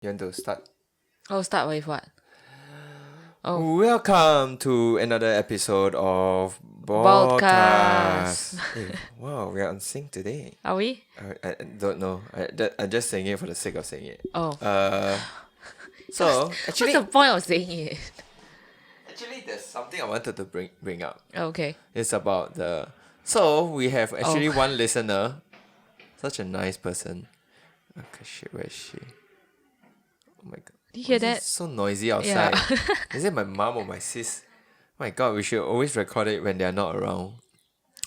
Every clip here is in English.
You want to start? Oh, start with what? Oh, Welcome to another episode of podcast. Hey, wow, we are on sync today. Are we? I don't know. I'm just saying it for the sake of saying it. Oh, So what's actually, the point of saying it? there's something I wanted to bring up. Okay. It's about the. So we have actually one listener, such a nice person. Okay, shit, where is she? Oh my god. Did you hear Why is it that? so noisy outside. Is it my mom or my sis? My god, we should always record it when they're not around.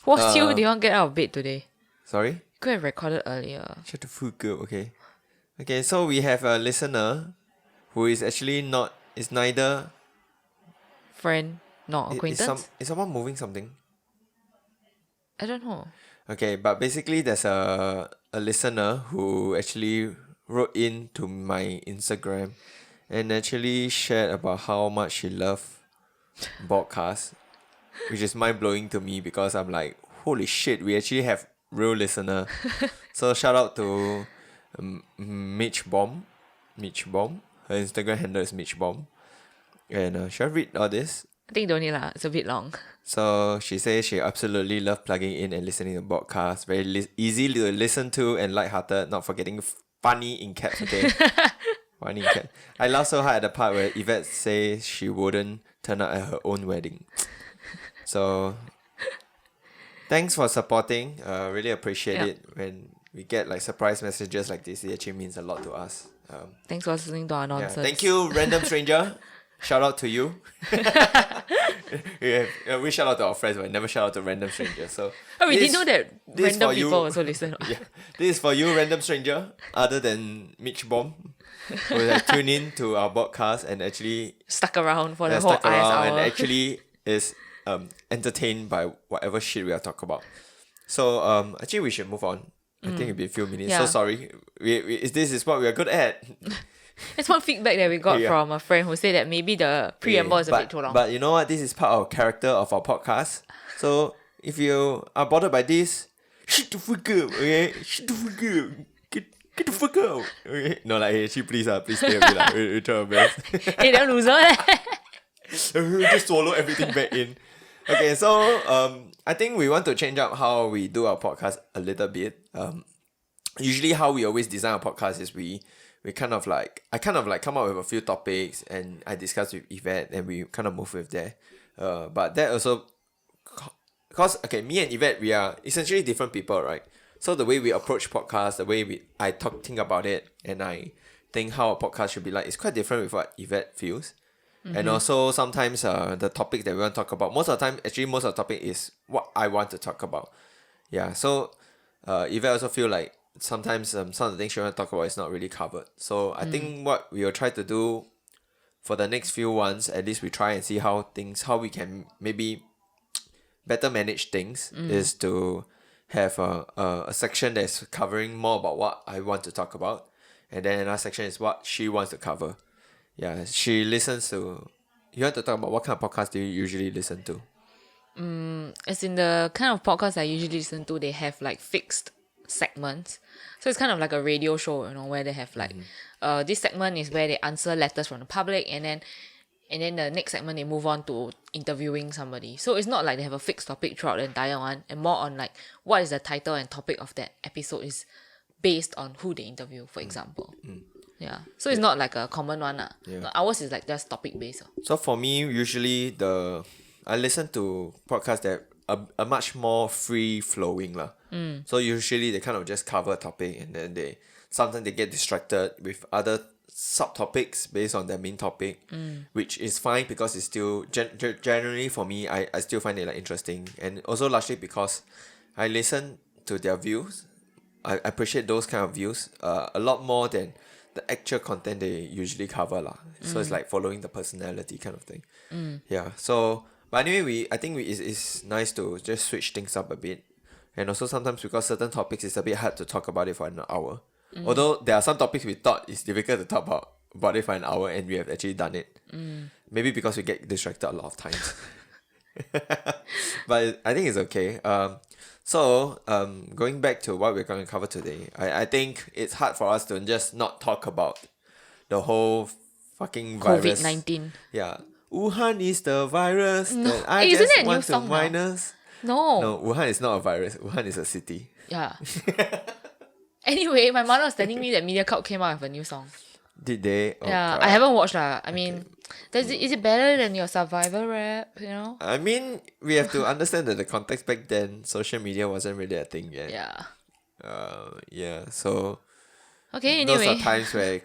What's you? Do you want to get out of bed today? Sorry? Could have recorded earlier. Shut the fuck up, okay? Okay, so we have a listener who is actually not, is neither, Friend, not acquaintance? is someone moving something? I don't know. Okay, but basically there's a listener who actually wrote in to my Instagram and actually shared about how much she loved podcast, which is mind-blowing to me because I'm like, holy shit, we actually have real listener. So shout out to Mitch Bomb. Her Instagram handle is Mitch Bomb. And should I read all this? I think don't need lah. It's a bit long. So she says she absolutely loved plugging in and listening to podcasts. Very easy to listen to and lighthearted, not forgetting funny in caps, okay? Funny in caps. I laughed so hard at the part where Yvette says she wouldn't turn up at her own wedding. So thanks for supporting. Really appreciate it when we get like surprise messages like this. It actually means a lot to us. Thanks for listening to our Yeah. nonsense. Thank you, random stranger. Shout out to you. We shout out to our friends, but never shout out to random strangers. So Oh, we this- didn't know that this random for you. people also listen. yeah, this is for you, random stranger, other than Mitch Bomb, who has tuned in to our podcast and actually Stuck around for the has whole stuck IS around hour. and actually is entertained by whatever shit we are talking about. So actually we should move on. I think it'll be a few minutes. So Yeah. sorry. This is what we are good at. It's one feedback that we got Yeah. from a friend who said that maybe the preamble is a bit too long. But you know what? This is part of character of our podcast. So if you are bothered by this, shut the fuck up, okay? Shut the fuck up. Get the fuck out. Okay? No, like, hey, actually, please stay a bit. We try our best. Hey, that loser. Just swallow everything back in. Okay, so I think we want to change up how we do our podcast a little bit. Usually how we always design our podcast is I kind of like come up with a few topics and I discuss with Yvette and we kind of move with there. But that also, because okay, me and Yvette, we are essentially different people, right? So the way we approach podcasts, the way I think about it, and I think how a podcast should be like is quite different with what Yvette feels. And also sometimes the topic that we want to talk about, most of the topic is what I want to talk about. Yeah, so Yvette also feel like sometimes some of the things she want to talk about is not really covered. So I think what we will try to do for the next few ones, at least we try and see how we can maybe better manage things, is to have a section that's covering more about what I want to talk about, and then another section is what she wants to cover. Yeah, she listens to. You want to talk about what kind of podcast do you usually listen to? As in the kind of podcast I usually listen to, they have like fixed segments. So it's kind of like a radio show, where they have like this segment is where they answer letters from the public, and then the next segment they move on to interviewing somebody. So it's not like they have a fixed topic throughout the entire one, and more on like what is the title and topic of that episode is based on who they interview, for example. Yeah. So it's not like a common one. Yeah. Ours is like just topic based. So for me, usually I listen to podcasts that are much more free flowing lah. So usually they kind of just cover a topic and then sometimes they get distracted with other subtopics based on their main topic, which is fine because it's still generally for me I still find it like interesting, and also largely because I listen to their views. I appreciate those kind of views a lot more than the actual content they usually cover lah. So it's like following the personality kind of thing. Yeah. So but anyway, I think it's nice to just switch things up a bit, and also sometimes because certain topics it's a bit hard to talk about it for an hour. Although there are some topics we thought it's difficult to talk about it for an hour, and we have actually done it. Maybe because we get distracted a lot of times. But I think it's okay. So going back to what we're going to cover today, I think it's hard for us to just not talk about the whole fucking virus. COVID-19. Yeah. Wuhan is the virus that I Isn't just it a new want to song now? minus. No. No, Wuhan is not a virus. Wuhan is a city. Yeah. Anyway, my mother was telling me that Mediacorp came out with a new song. Did they? Oh, Yeah, God. I haven't watched lah. I mean, is it better than your Survivor rap? You know? I mean, we have to understand that the context back then, social media wasn't really a thing yet. Yeah. Yeah. So Okay. those Anyway. are times where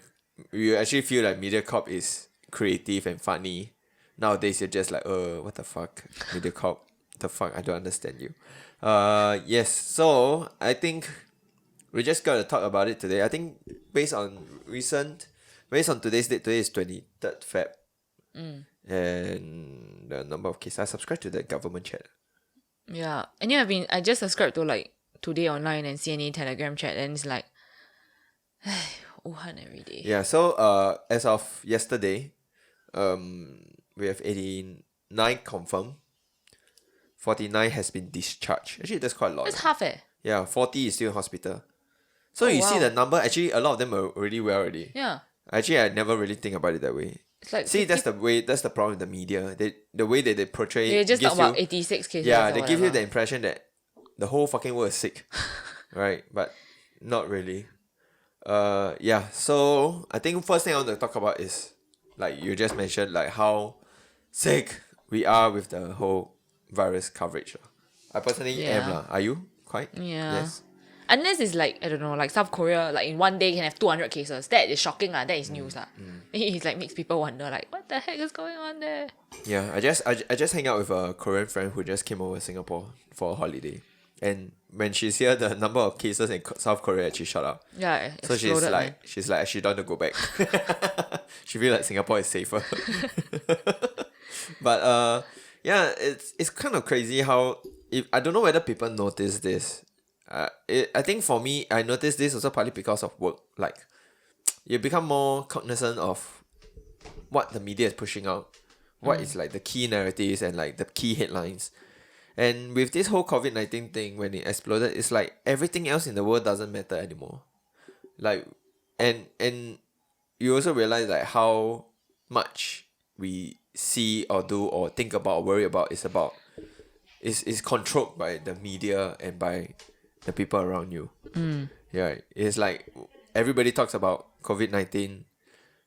you actually feel like Mediacorp is creative and funny. Nowadays you're just like, what the fuck, Mediacorp, the fuck, I don't understand you. Yes. So I think we just gotta talk about it today. I think based on today's date, today is 23rd Feb. And the number of cases. I subscribe to the government chat. Yeah. And I just subscribed to like Today Online and CNA Telegram chat, and it's like, Wuhan every day. Yeah, so as of yesterday, we have 89 confirmed. 49 has been discharged. Actually, that's quite a lot. That's half eh. Yeah, 40 is still in hospital. So you see wow. the number, actually a lot of them are already well already. Yeah. Actually, I never really think about it that way. It's like See, that's the problem with the media. The way that they portray they just gives talk about you, 86 cases. yeah, or they give you whatever. the impression that the whole fucking world is sick. Right? But not really. Yeah, so I think first thing I want to talk about is, like you just mentioned, like how sick we are with the whole virus coverage. I personally am lah. Are you? Quite? Yeah. Yes. Unless it's like, I don't know, like South Korea, like in one day can have 200 cases. That is shocking lah. That is news lah. It's like makes people wonder, like, what the heck is going on there? Yeah, I just hang out with a Korean friend who just came over to Singapore for a holiday. And when she's here, the number of cases in South Korea actually shot up. Yeah, So she's like, she don't want to go back. She feels like Singapore is safer. But yeah, it's kind of crazy how, I don't know whether people notice this. I think for me, I noticed this also partly because of work. Like, you become more cognizant of what the media is pushing out, what is like the key narratives and like the key headlines. And with this whole COVID-19 thing, when it exploded, it's like everything else in the world doesn't matter anymore. Like, and you also realize like how much we see or do or think about or worry about is controlled by the media and by the people around you. Yeah, it's like everybody talks about COVID-19,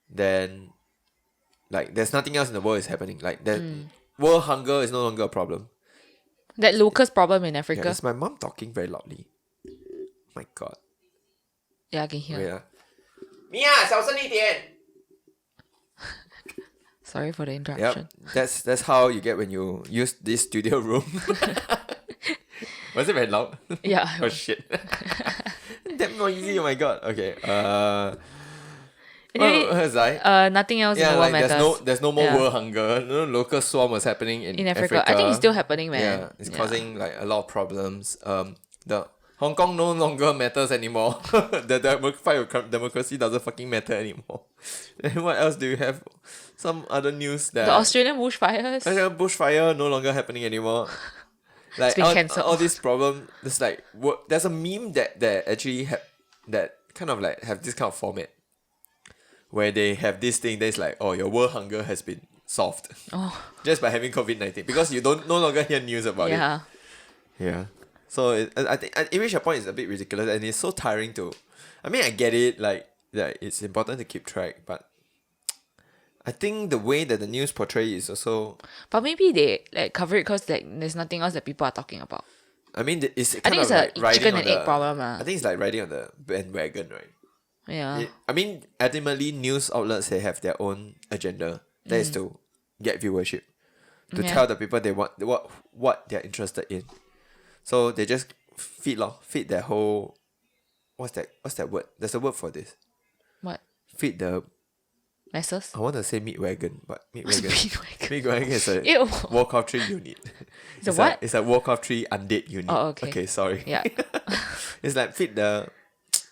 then like there's nothing else in the world is happening. Like that world hunger is no longer a problem. That locust problem in Yeah, Africa. it's my mom talking very loudly. My God. Yeah, I can hear. Wait, Mia, 小声一点. Sorry for the interruption. Yep, that's how you get when you use this studio room. Was it very loud? Yeah. Oh shit. Damn noisy, oh my God. Okay. Anyway, what was I? nothing else in Yeah, the world like matters. there's no more Yeah. world hunger. No local swarm was happening in Africa. I think it's still happening, man. Yeah, it's causing like a lot of problems. The Hong Kong no longer matters anymore. The fight with democracy doesn't fucking matter anymore. And what else do you have? Some other news that The Australian bushfires. bushfire no longer happening anymore. Like It's been cancelled. all this problem. There's like there's a meme that actually that kind of like have this kind of format where they have this thing that's like, oh, your world hunger has been solved just by having COVID-19 because you no longer hear news about it. Yeah. Yeah. So I think it reached a point it's a bit ridiculous and it's so tiring to. I mean, I get it. Like it's important to keep track, but I think the way that the news portray is also. But maybe they like cover it because like there's nothing else that people are talking about. I mean, it's kind I think of it's a like riding chicken on and the, egg problem. I think it's like riding on the bandwagon, right? Yeah. I mean, ultimately, news outlets, they have their own agenda. That is to get viewership, to tell the people they want what they're interested in. So they just feed their whole. What's that word? There's a word for this. What? Feed the. Messes? I want to say meat wagon, but meat wagon. Speedwagon. Meat wagon is a Ew. Warcraft 3 unit. It's a what? It's a Warcraft 3 undead unit. Oh, okay. Okay, sorry. Yeah. It's like feed the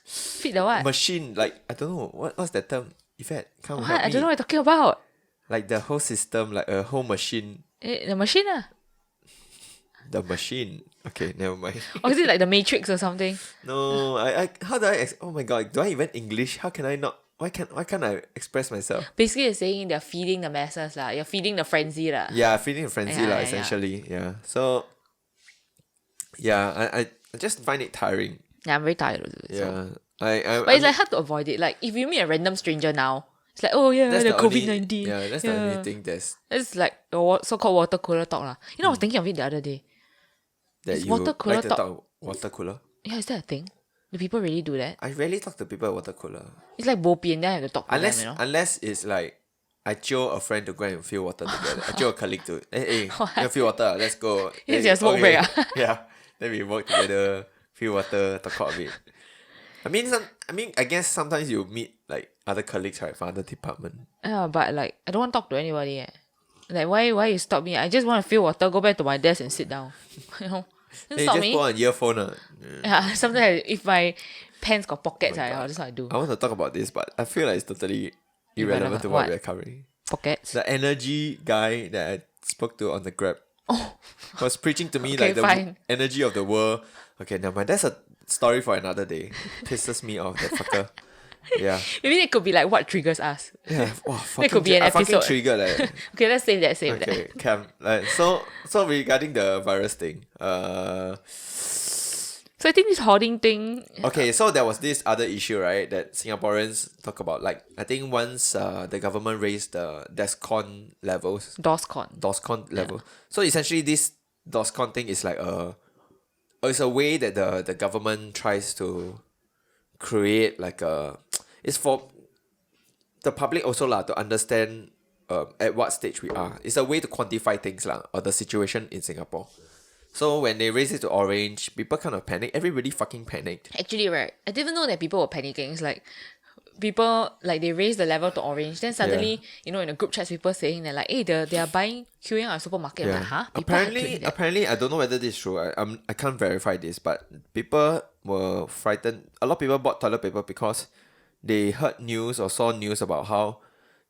Feed the what? machine. Like I don't know what's that term. Yvette, come What? help I me. don't know what you're talking about. Like the whole system, like a whole machine. The machine ah? The machine. Okay, never mind. Or is it like the Matrix or something? No, I how do I? Oh my God, do I even English? How can I not why can't I express myself? Basically, you're saying they're feeding the masses lah. You're feeding the frenzy lah. Yeah, feeding a frenzy Yeah, lah, yeah, essentially. Yeah. So yeah, I just find it tiring. Yeah, I'm very tired of it. So. Yeah. I But it's like hard to avoid it. Like if you meet a random stranger now, it's like, oh yeah, that's the the only, COVID-19. yeah, that's the only thing It's like the so-called water cooler talk lah. You know, I was thinking of it the other day. that Is you water cooler like to talk- talk water cooler. Yeah, is that a thing? Do people really do that? I rarely talk to people at water cooler. It's like bo pian, then I have to talk to Unless them, you know? unless it's like I jio a friend to go and fill water together. I jio a colleague to hey, you fill water, let's go. It's Then your smoke break, Yeah. Then we work together, fill water, talk about it. I mean I guess sometimes you meet like other colleagues, right, from other department. Yeah, but like I don't want to talk to anybody. Like why you stop me? I just want to fill water, go back to my desk and sit down. You know? Don't Hey, stop just me. put on earphone. Yeah, sometimes if my pants got pockets, Oh my God. that's what I do. I want to talk about this, but I feel like it's totally irrelevant to what What? we're covering. Pockets. The energy guy that I spoke to on the Grab was preaching to me Okay, like the fine. energy of the world. Okay, never mind. That's a story for another day. Pisses me off, that fucker. Yeah. Maybe it could be like what triggers us. Yeah. Wow, fucking could be an I fucking episode. triggered. Okay, let's save that. Save that. Okay, Cam. So regarding the virus thing, So I think this hoarding thing. okay, so there was this other issue, right, that Singaporeans talk about. Like, I think once the government raised the DESCON levels, DOSCON. level. So essentially, this DOSCON thing is like it's a way that the government tries to create like it's for the public also lah to understand at what stage we are. It's a way to quantify things lah, or the situation in Singapore. So when they raised it to orange, people kind of panic. Everybody fucking panicked. Actually, right. I didn't know that people were panicking. It's like people like they raised the level to orange. Then suddenly, you know, in the group chats, people saying that like, hey, they are buying queuing at a supermarket. I'm like, huh? People are doing that? Apparently, I don't know whether this is true. I can't verify this, but people were frightened. A lot of people bought toilet paper because they heard news or saw news about how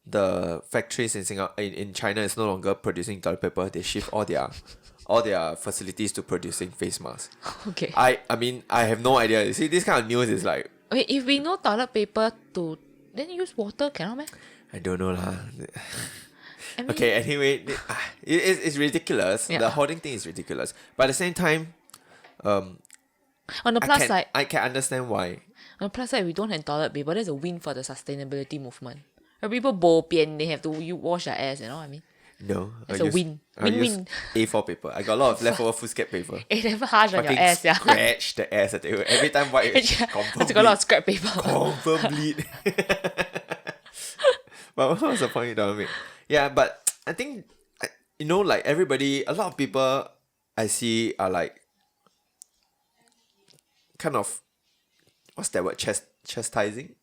the factories in in China is no longer producing toilet paper. They shift all their facilities to producing face masks. Okay. I mean, I have no idea. You see, this kind of news is like, Wait, if we know toilet paper to then use water, cannot man? I don't know lah. I mean, Okay, anyway, it's ridiculous. Yeah. The hoarding thing is ridiculous. But at the same time, on the plus side, I can understand why. on the plus side, we don't have toilet paper. That's a win for the sustainability movement. Where people bo pian, they have to wash their ass. You know what I mean? No, It's a win. Win-win. A4 paper. I got a lot of leftover foolscap paper. It never harsh on your Fucking ass, yeah. scratch the ass at it. Every time wipe, confirm I got a lot of scrap paper. confirm bleed. But what was the point you don't make? Yeah, but I think, you know, like everybody, a lot of people I see are like kind of, what's that word? Chastising?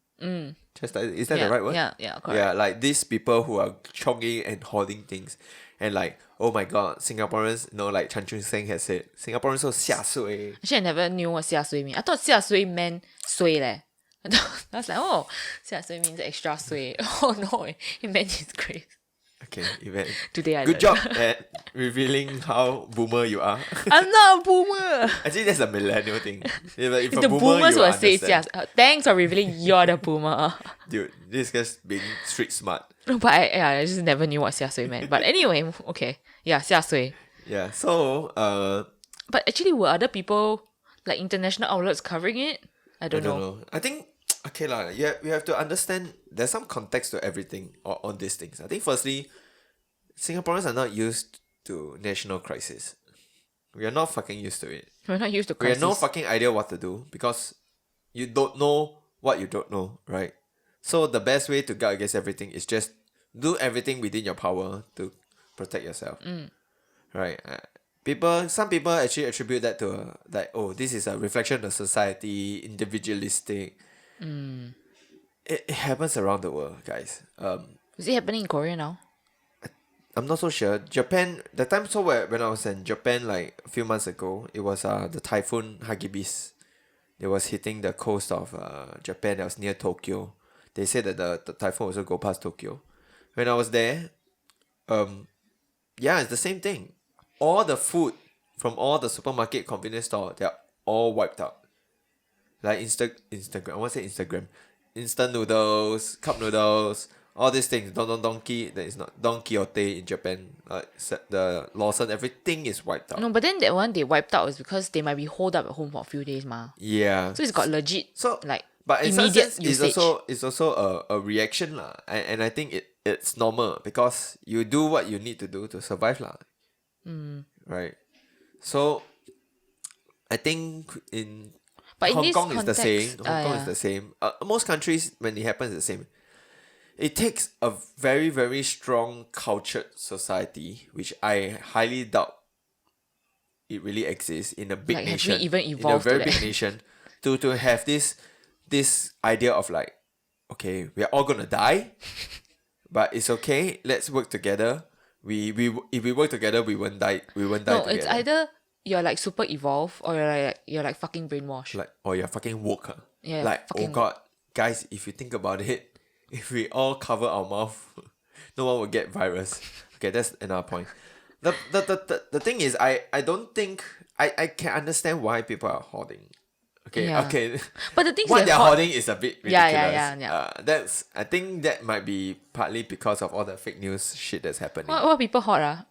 Chastising. Is that Yeah, the right word? yeah, correct. Yeah, like these people who are chonging and hoarding things. And like, oh my god, Singaporeans, you know, like Chan Chun Seng has said, Singaporeans so 下水. Actually, I never knew what 下水 mean. I thought 下水 meant 水 leh. I was like, oh, 下水 means extra 水. Oh no, it meant disgrace. Okay, Yvette. Today I Good learned. job at revealing how boomer you are. I'm not a boomer. Actually, that's a millennial thing. If It's a the boomer, boomers you who will will say understand. thanks for revealing you're the boomer. Dude, this guy's being street smart. No, but I just never knew what 下水 meant. But anyway, okay. Yeah, 下水. Yeah, so, But actually, were other people, like international outlets covering it? I don't know. I think, okay lah, yeah, we have to understand, there's some context to everything on these things. I think firstly, Singaporeans are not used to national crisis. We are not fucking used to it. We're not used to We crisis. have no fucking idea what to do because you don't know what you don't know, right? So the best way to guard against everything is just do everything within your power to protect yourself, right? Some people actually attribute that to like, oh, this is a reflection of society, individualistic. It happens around the world, guys. Is it happening in Korea now? I'm not so sure. Japan, the time so when I was in Japan like a few months ago, it was the typhoon Hagibis. It was hitting the coast of Japan. That was near Tokyo. They said that the typhoon also go past Tokyo. When I was there, yeah, it's the same thing. All the food from all the supermarket convenience store, they're all wiped out. Like Instagram, I want to say Instagram. instant noodles, cup noodles, all these things. Donkey, that is not Don Quixote in Japan. The Lawson, everything is wiped out. No, but then that one they wiped out is because they might be holed up at home for a few days, ma. Yeah. So it's got legit like But in some immediate sense, it's usage. also a reaction lah. And I think it's normal because you do what you need to do to survive lah. Right. So I think But in Hong this Kong is the same. context, Hong Kong is yeah. the same. Most countries, when it happens, it's the same. It takes a very, very strong cultured society, which I highly doubt it really exists in a big Like, have nation. we even in a evolved to very that? big nation, to have this idea of like, okay, we are all gonna die, but it's okay. Let's work together. If we work together, we won't die. We won't die No, together. it's either you're like super evolved or you're like fucking brainwashed. Like, or you're fucking woke. Huh? Yeah, Like, fucking oh god, guys, if you think about it, if we all cover our mouth, no one will get virus. Okay, that's another point. The thing is, I don't think I can understand why people are hoarding. Okay, Yeah. okay. But the thing is What that they're hoard- hoarding is a bit ridiculous. Yeah. I think that might be partly because of all the fake news shit that's happening. What people hoard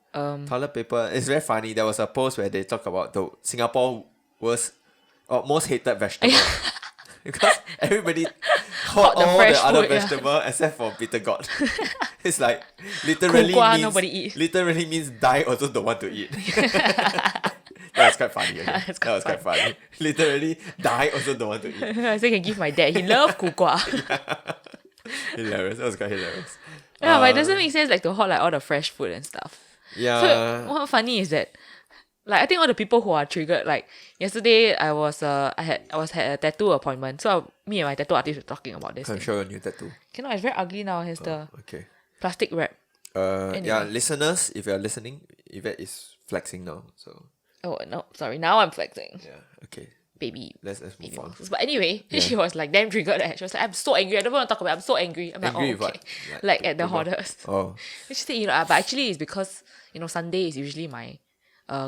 Toilet paper. It's very funny. There was a post where they talk about the Singapore worst or most hated vegetable. Because everybody hoard the all fresh the other food, yeah. vegetable except for bitter gourd. It's like literally苦瓜, means nobody eat. literally means die also don't want to eat. That was quite funny. Okay? That's That was quite funny. Literally die also don't want to eat. I say can give my dad. He love 苦瓜. Hilarious. That was quite hilarious. Yeah, but it doesn't make sense like to hoard like all the fresh food and stuff. Yeah. So what funny is that, like I think all the people who are triggered, like yesterday I had a tattoo appointment. So me and my tattoo artist were talking about this Can thing. show a new tattoo. Cannot, it's very ugly now. It has the Okay. plastic wrap. Yeah, listeners, if you're listening, Yvette is flexing now. So Oh no, sorry. Now I'm flexing, yeah, okay. baby. Let's move Baby on. muscles. But anyway, she was like damn triggered. She was like, I'm so angry. I don't want to talk about it. I'm so angry. I'm like, Angry oh, with okay. what? Like at the people? hoarders. Oh, She said, but actually it's because, Sunday is usually my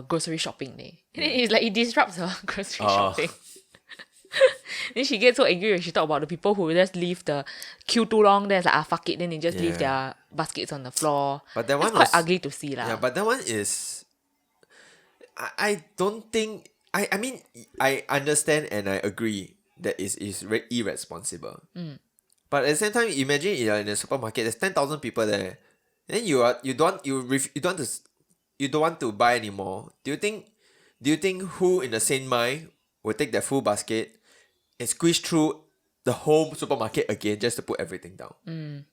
grocery shopping day. And then it's like it disrupts her grocery shopping. Then she gets so angry when she talk about the people who just leave the queue too long. Then it's like, fuck it. Then they just leave their baskets on the floor. but that It's one quite was ugly to see lah. yeah, but that one is. I don't think I mean I understand and I agree that is irresponsible. But at the same time, imagine you're in a supermarket. There's 10,000 people there. Then you don't want to buy anymore. Do you think who in the sane mind will take their full basket and squeeze through the whole supermarket again just to put everything down?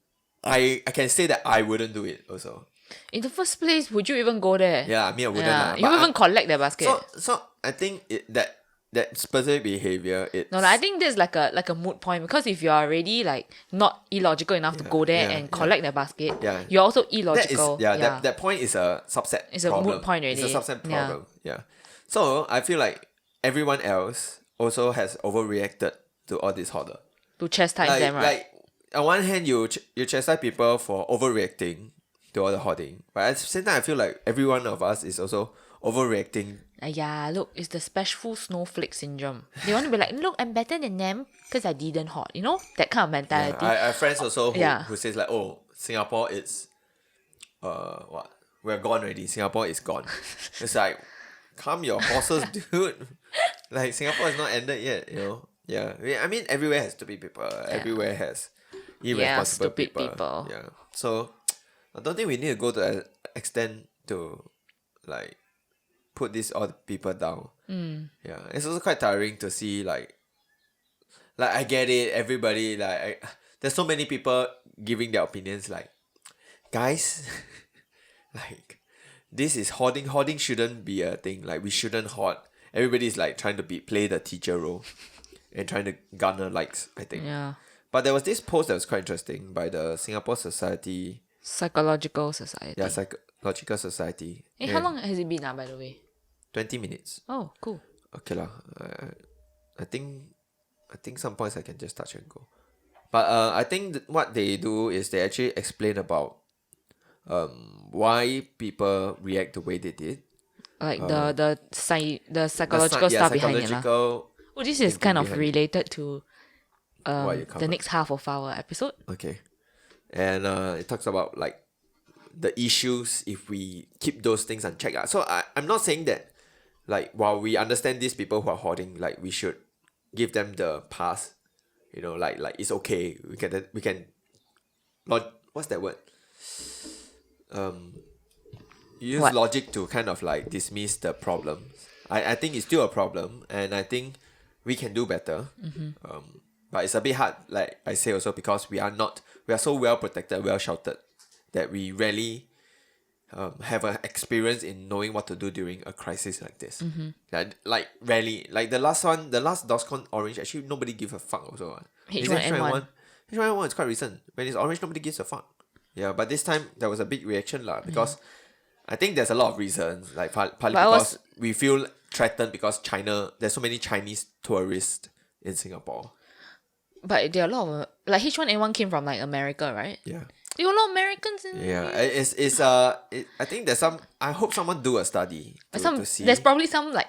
I can say that I wouldn't do it also. In the first place, would you even go there? Yeah, I mean I wouldn't. Yeah, lah, you but won't even collect the basket. So I think that specific behavior No, I think that's like a moot point, because if you are already like not illogical enough to go there and collect the basket, you're also illogical. that point is a subset. It's a problem. moot point already. It's a subset Yeah. problem. Yeah. So I feel like everyone else also has overreacted to all this hoarder. To chastise them, right? Like on one hand, you chastise people for overreacting to all the hoarding, but at the same time, I feel like every one of us is also overreacting. Yeah, look, it's the special snowflake syndrome. They want to be like, look, I'm better than them because I didn't hoard. You know, that kind of mentality. I have friends also Yeah. who says like, oh, Singapore is what? We're gone already. Singapore is gone. It's like, calm your horses, dude. Like Singapore is not ended yet, you know. Yeah. I mean everywhere has stupid people. Everywhere has irresponsible stupid people. Yeah. So I don't think we need to go to an extent to like put these all people down. Yeah. It's also quite tiring to see like I get it, everybody there's so many people giving their opinions like, guys, like this is hoarding. Hoarding shouldn't be a thing. Like we shouldn't hoard. Everybody's like trying to play the teacher role and trying to garner likes, I think. Yeah. But there was this post that was quite interesting by the Singapore Society. Psychological society. Yeah, Psychological Society. Hey, how long has it been now, by the way? 20 minutes. Oh, cool. Okay lah. I think some points I can just touch and go. But I think what they do is they actually explain about why people react the way they did. Like the psychological stuff behind it lah. Psychological Oh, this is thinking kind of behind it. related to you the cover? next half of our episode. Okay. And it talks about like the issues if we keep those things unchecked. So I'm not saying that like while we understand these people who are hoarding, like we should give them the pass. You know, like it's okay. We can what's that word? Use What? logic to kind of like dismiss the problem. I think it's still a problem, and I think we can do better. But it's a bit hard, like I say also, because we are so well protected, well sheltered, that we rarely have an experience in knowing what to do during a crisis like this. Like rarely. Like the last DOSCON Orange, actually nobody give a fuck also. H1N1. H1N1 is quite recent. When it's orange, nobody gives a fuck. Yeah, but this time there was a big reaction because I think there's a lot of reasons. Like partly because we feel threatened because there's so many Chinese tourists in Singapore. But there are a lot of like H1N1 came from like America, right? Yeah. There were a lot of Americans in I think there's some. I hope someone do a study to see. There's probably some like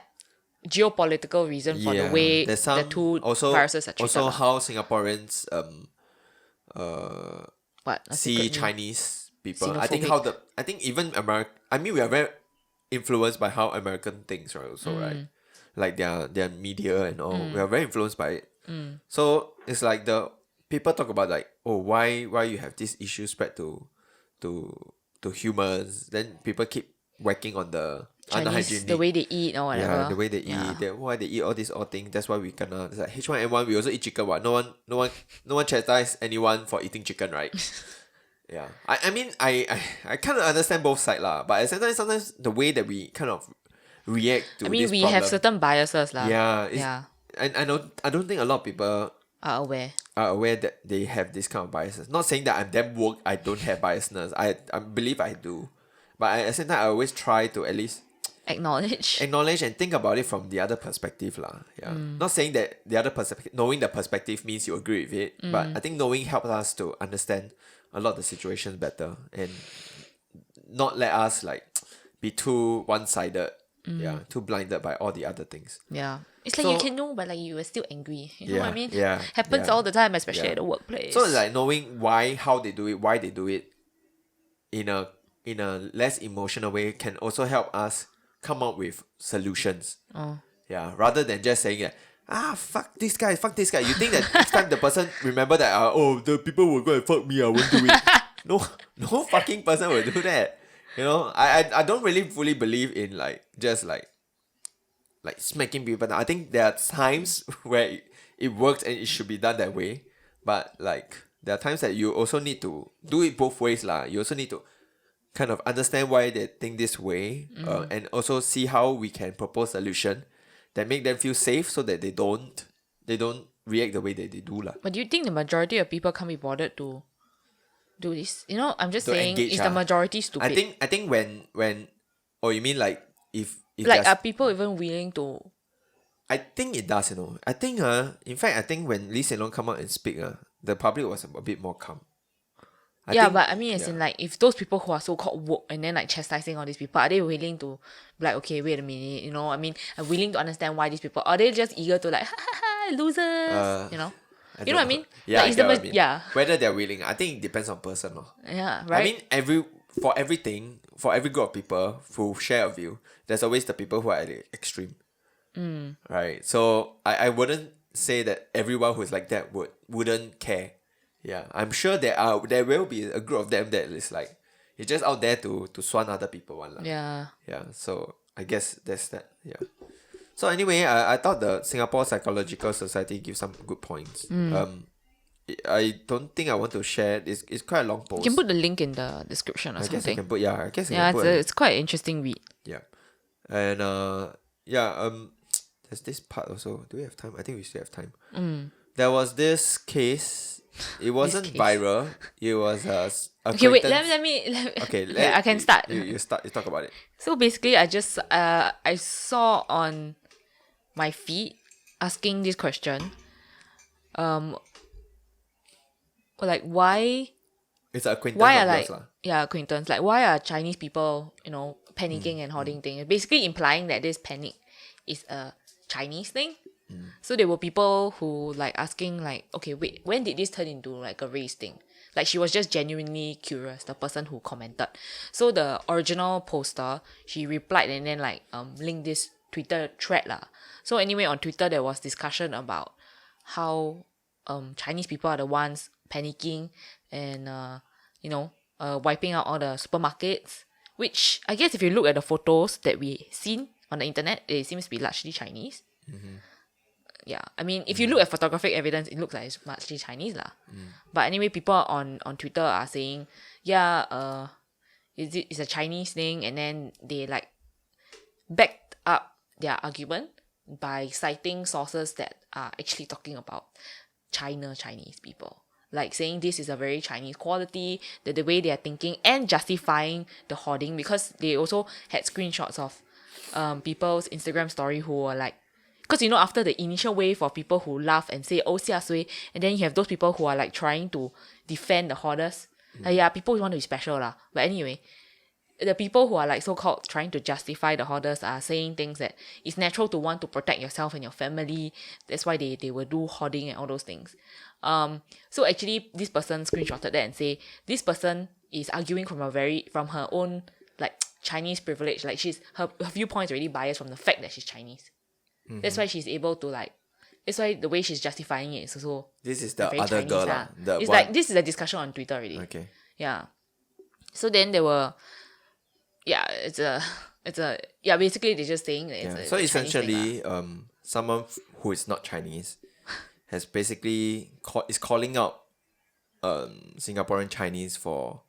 geopolitical reason for the way there's some, the two also, viruses are treated. Also, how Singaporeans see Secretly. Chinese people. I Xenophobic. think even America. I mean, we are very influenced by how American thinks, right? Also, right? Like their media and all. We are very influenced by it. So it's like the people talk about like, oh, why you have this issue spread to humans? Then people keep whacking on the Chinese, unhygienic, the way they eat or whatever. yeah, the way they eat, why they eat all these things. That's why we kena. It's like H1N1. We also eat chicken. What? No one chastise anyone for eating chicken, right? Yeah. I mean I kind of understand both sides lah. But at the same time, sometimes the way that we kind of react to this we problem, have certain biases lah. yeah. And I don't think a lot of people Are aware. are aware that they have this kind of biases. Not saying that I'm damn woke, I don't have biasness. I believe I do. But at the same time, I always try to at least Acknowledge. and think about it from the other perspective lah. Yeah. Not saying that the other perspective, knowing the perspective means you agree with it, but I think knowing helps us to understand a lot of the situations better and not let us like be too one-sided, too blinded by all the other things. Yeah. It's like you can know, but like you are still angry. You know what I mean? Yeah. Happens all the time, especially at the workplace. So it's like knowing how they do it in a less emotional way can also help us come up with solutions. Yeah, rather than just saying that, fuck this guy. You think that next time the person remember that, the people will go and fuck me, I won't do it. No fucking person will do that. You know, I don't really fully believe in like just like smacking people down. I think there are times where it works and it should be done that way. But like there are times that you also need to do it both ways lah. You also need to kind of understand why they think this way, and also see how we can propose solution that make them feel safe so that they don't react the way that they do lah. But do you think the majority of people can't be bothered to do this? You know, I'm just To saying, engage, is the majority stupid? I think when you mean like if like are people even willing to? I think it does, you know. I think in fact I think when Lee Hsien Loong come out and speak, the public was a bit more calm. But I mean, as in like, if those people who are so-called woke and then like chastising all these people, are they willing to be like, okay, wait a minute, you know? I mean, are willing to understand why these people? Are they just eager to like, ha ha ha, losers? You know? You know what I mean? Yeah, like, I get what I mean. Yeah. Whether they're willing, I think it depends on person. Yeah, right? I mean, for every group of people who share a view, there's always the people who are at the extreme. Right? So I wouldn't say that everyone who's like that wouldn't care. Yeah, I'm sure there will be a group of them that is like, it's just out there to swan other people one lah. Yeah. Yeah, so I guess that's that. Yeah. So anyway, I thought the Singapore Psychological Society gives some good points. I don't think I want to share. It's quite a long post. You can put the link in the description or I something. guess you can put. Yeah, I guess you Yeah, can put. it's quite an interesting read. Yeah, and there's this part also. Do we have time? I think we still have time. There was this case. It wasn't viral. It was Okay, wait. Let me. Okay, I can start. You start. You talk about it. So basically, I just I saw on my feed asking this question. Like why? It's an acquaintance. Why are of like yours lah. acquaintance? Like why are Chinese people panicking and hoarding things? Basically implying that this panic is a Chinese thing. So there were people who like asking like, okay, wait, when did this turn into like a race thing? Like she was just genuinely curious, the person who commented. So the original poster, she replied and then like linked this Twitter thread lah. So anyway, on Twitter there was discussion about how Chinese people are the ones panicking and wiping out all the supermarkets. Which I guess if you look at the photos that we seen on the internet, it seems to be largely Chinese. Yeah, I mean, if you look at photographic evidence, it looks like it's largely Chinese lah. But anyway, people on Twitter are saying, yeah, it's a Chinese thing, and then they like backed up their argument by citing sources that are actually talking about Chinese people. Like saying this is a very Chinese quality, the way they are thinking, and justifying the hoarding, because they also had screenshots of people's Instagram story who were like, because after the initial wave of people who laugh and say, oh, xia sui, and then you have those people who are like trying to defend the hoarders. Yeah, people want to be special lah. But anyway, the people who are like so-called trying to justify the hoarders are saying things that it's natural to want to protect yourself and your family. That's why they will do hoarding and all those things. So actually this person screenshotted that and say this person is arguing from her own like Chinese privilege. Like her viewpoint is already biased from the fact that she's Chinese. That's why she's able to like. That's why the way she's justifying it is also. This is the very other Chinese, girl lah. It's one. like this is a discussion on Twitter already. Okay. Yeah. So then there were. Yeah, basically they're just saying that it's So a Chinese essentially, thing, someone who is not Chinese has basically is calling out Singaporean Chinese for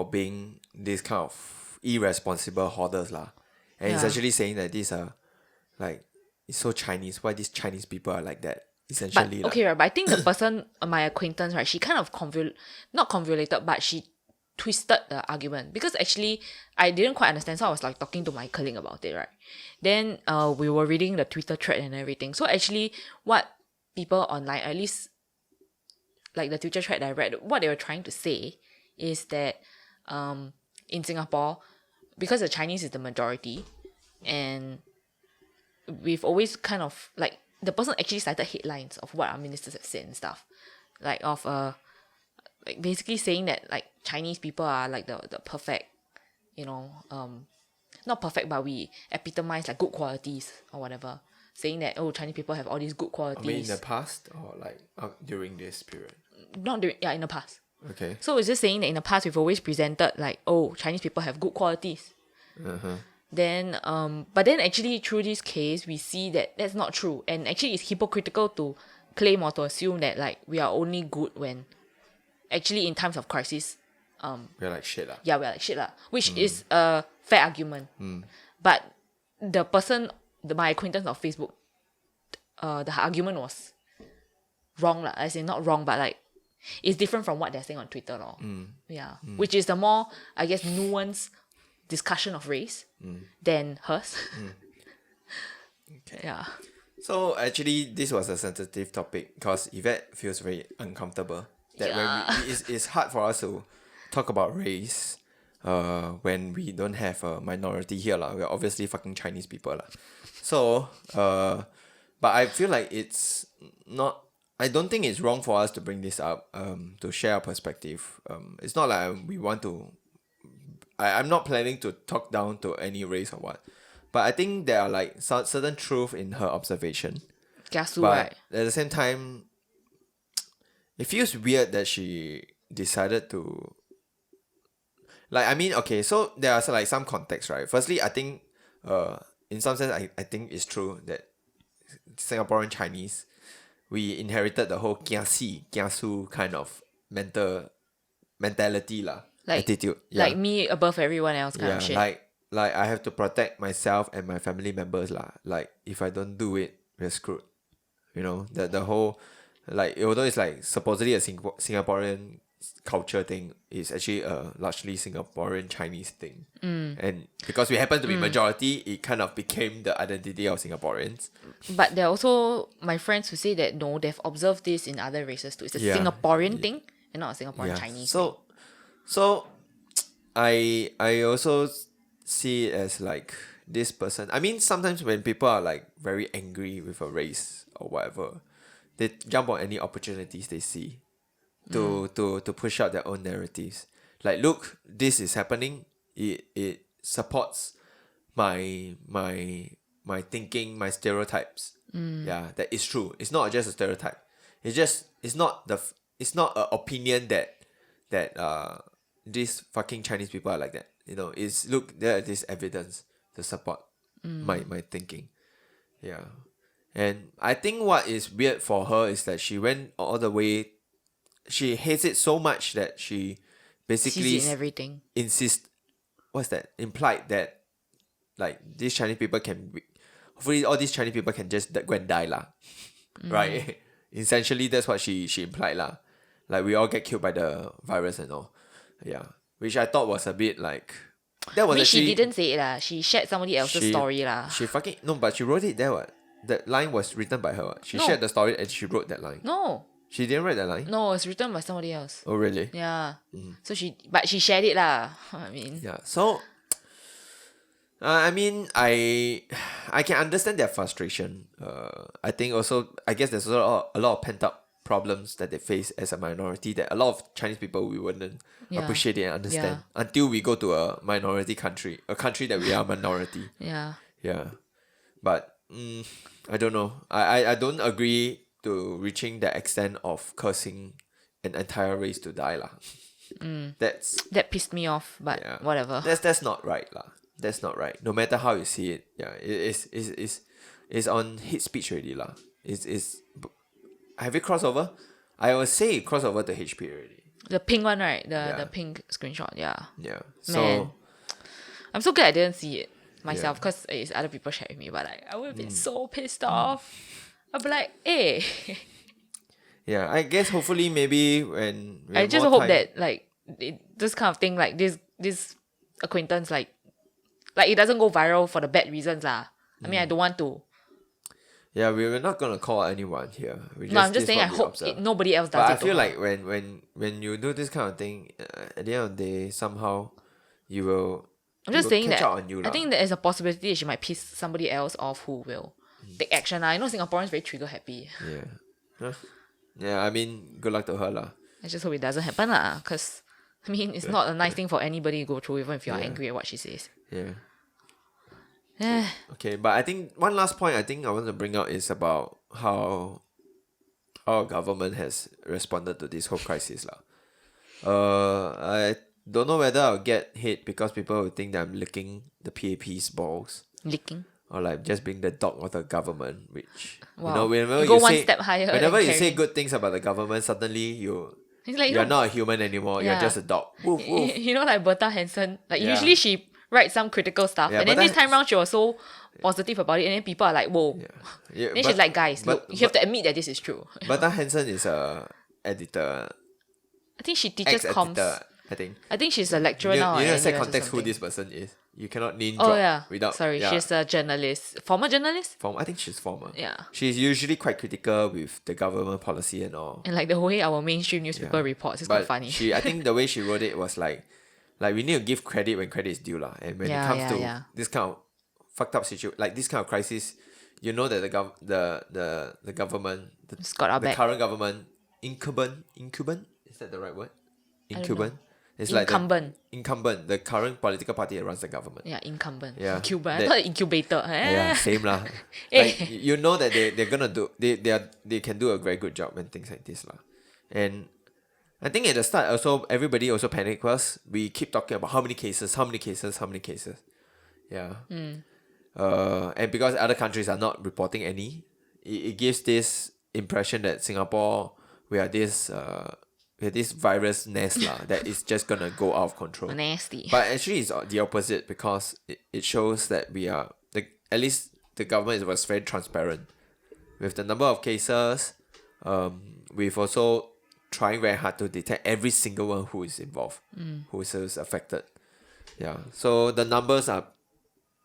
being this kind of irresponsible hoarders lah. And it's actually saying that these are like, it's so Chinese, why these Chinese people are like that, essentially. But, okay, right, but I think the person, my acquaintance, right, she kind of not convoluted, but she twisted the argument, because actually I didn't quite understand, so I was like talking to my colleague about it, right? Then we were reading the Twitter thread and everything. So actually what people online, at least like the Twitter thread I read, what they were trying to say is that in Singapore, because the Chinese is the majority, and we've always kind of like, the person actually cited headlines of what our ministers have said and stuff, like of like basically saying that like Chinese people are like the perfect, not perfect, but we epitomize like good qualities or whatever, saying that Chinese people have all these good qualities. I mean, in the past or like during this period? Not during, in the past. Okay. So it's just saying that in the past we've always presented like, Chinese people have good qualities. Then but then actually through this case we see that that's not true, and actually it's hypocritical to claim or to assume that like we are only good when actually in times of crisis We're like shit lah. we're like shit lah, which is a fair argument. But the person, my acquaintance of Facebook, the argument was wrong lah, as in not wrong, but like it's different from what they're saying on Twitter lor. Which is the more, I guess, nuanced discussion of race than hers. Okay. Yeah. So actually this was a sensitive topic because Yvette feels very uncomfortable that when it's hard for us to talk about race when we don't have a minority here lah. We're obviously fucking Chinese people lah. So but I feel like it's not, I don't think it's wrong for us to bring this up, to share our perspective. It's not like we want to, I'm not planning to talk down to any race or what, but I think there are like certain truth in her observation. Kiasu, But right? at the same time, it feels weird that she decided to, like, I mean, okay, so there are like some context, right? Firstly, I think in some sense I think it's true that Singaporean Chinese, we inherited the whole kiasu kind of mentality lah, Like, attitude. like me above everyone else kind of shit. Like I have to protect myself and my family members lah. Like if I don't do it, we're screwed. You know, the whole, like, although it's like supposedly a Singaporean culture thing, it's actually a largely Singaporean Chinese thing. And because we happen to be majority, it kind of became the identity of Singaporeans. But there are also my friends who say that no, they've observed this in other races too. It's a Singaporean thing and not a Singaporean Chinese thing. So I also see it as like, this person. I mean, sometimes when people are like very angry with a race or whatever, they jump on any opportunities they see to push out their own narratives. Like, look, this is happening. It supports my thinking, my stereotypes. Yeah, that is true. It's not just a stereotype. It's not an opinion that these fucking Chinese people are like that. It's look, there is evidence to support my thinking. Yeah. And I think what is weird for her is that she went all the way. She hates it so much that she basically Sees it in everything. implied that like these Chinese people hopefully all these Chinese people can just go and die lah. Right? Essentially that's what she implied lah. Like we all get killed by the virus and all. Yeah. Which I thought was a bit like that was I mean, actually she didn't say it lah. She shared somebody else's story lah. She fucking no, but she wrote it there what. That line was written by her what. She shared the story and she wrote that line. No. She didn't write that line? No, it's written by somebody else. Oh really? Yeah. So but she shared it lah. I mean. Yeah. So I mean, I can understand their frustration. I think also, I guess there's a lot of pent up problems that they face as a minority that a lot of Chinese people we wouldn't appreciate it and understand until we go to a minority country, a country that we are minority. Yeah. Yeah, but I don't know. I don't agree to reaching the extent of cursing an entire race to die lah. That pissed me off, but whatever. That's not right lah. That's not right. No matter how you see it, it's on hate speech already lah. It's have it crossed over? I would say it crossed over to HP already. The pink one, right? The pink screenshot, yeah. Yeah. Man. I'm so glad I didn't see it myself because it's other people shared with me, but like I would have been so pissed off. I'd be like, hey. Yeah, I guess hopefully maybe when I just hope that like this kind of thing, like this acquaintance, like it doesn't go viral for the bad reasons lah. I mean, I don't want to. Yeah, we're not gonna call anyone here. I'm just saying I hope nobody else does but it. I feel like when you do this kind of thing, at the end of the day, somehow you will. I'm just saying that you, I think there is a possibility that she might piss somebody else off who will take action. I know Singaporeans very trigger happy. Yeah. Yeah, I mean, good luck to her lah. I just hope it doesn't happen lah. Because, I mean, it's not a nice thing for anybody to go through, even if you're angry at what she says. Yeah. Okay, but I think one last point I think I want to bring out is about how our government has responded to this whole crisis lah. I don't know whether I'll get hate because people will think that I'm licking the PAP's balls. Licking? Or like just being the dog of the government, which whenever you go one step higher. Whenever you say good things about the government, suddenly you're not a human anymore. You're just a dog. Woof, woof. You know, like Bertha Hansen. Like usually she writes some critical stuff, and then this time round she was so positive about it, and then people are like, "Whoa!" Then she's like, "Guys, look, you have to admit that this is true." Bertha Hansen is a editor. I think she teaches comms. I think she's a lecturer now. You know, set context who this person is. You cannot name drop without. Sorry, she's a journalist. Former journalist? I think she's former. Yeah. She's usually quite critical with the government policy and all. And like the way our mainstream newspaper reports is quite funny. I think the way she wrote it was like we need to give credit when credit is due lah. And when it comes to this kind of fucked up situation, like this kind of crisis, you know that the government, the current government, incumbent, is that the right word? Incumbent. It's incumbent. Like incumbent, the current political party that runs the government. Yeah, incumbent. Yeah. Incumbent. I thought incubator. Yeah, same lah. Like, you know that they're gonna do they can do a very good job when things like this lah. And I think at the start also everybody also panicked because we keep talking about how many cases. Yeah. And because other countries are not reporting any, it gives this impression that Singapore we are this virus nest that is just gonna go out of control. Nasty. But actually it's the opposite because it shows that we are at least the government was very transparent with the number of cases. We've also trying very hard to detect every single one who is involved, who is affected. Yeah. So the numbers are.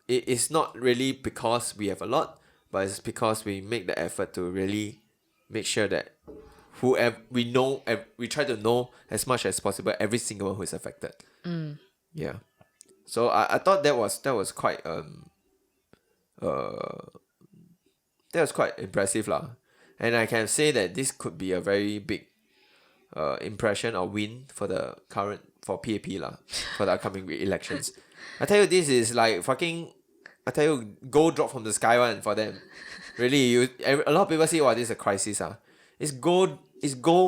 It's not really because we have a lot, but it's because we make the effort to really make sure that whoever we know, we try to know as much as possible every single one who is affected. Yeah. So I thought that was quite that was quite impressive lah. And I can say that this could be a very big impression or win for PAP lah, for the upcoming elections. I tell you, this is like fucking, I tell you, gold drop from the sky one for them. Really, a lot of people say, "Wow, this is a crisis." It's gold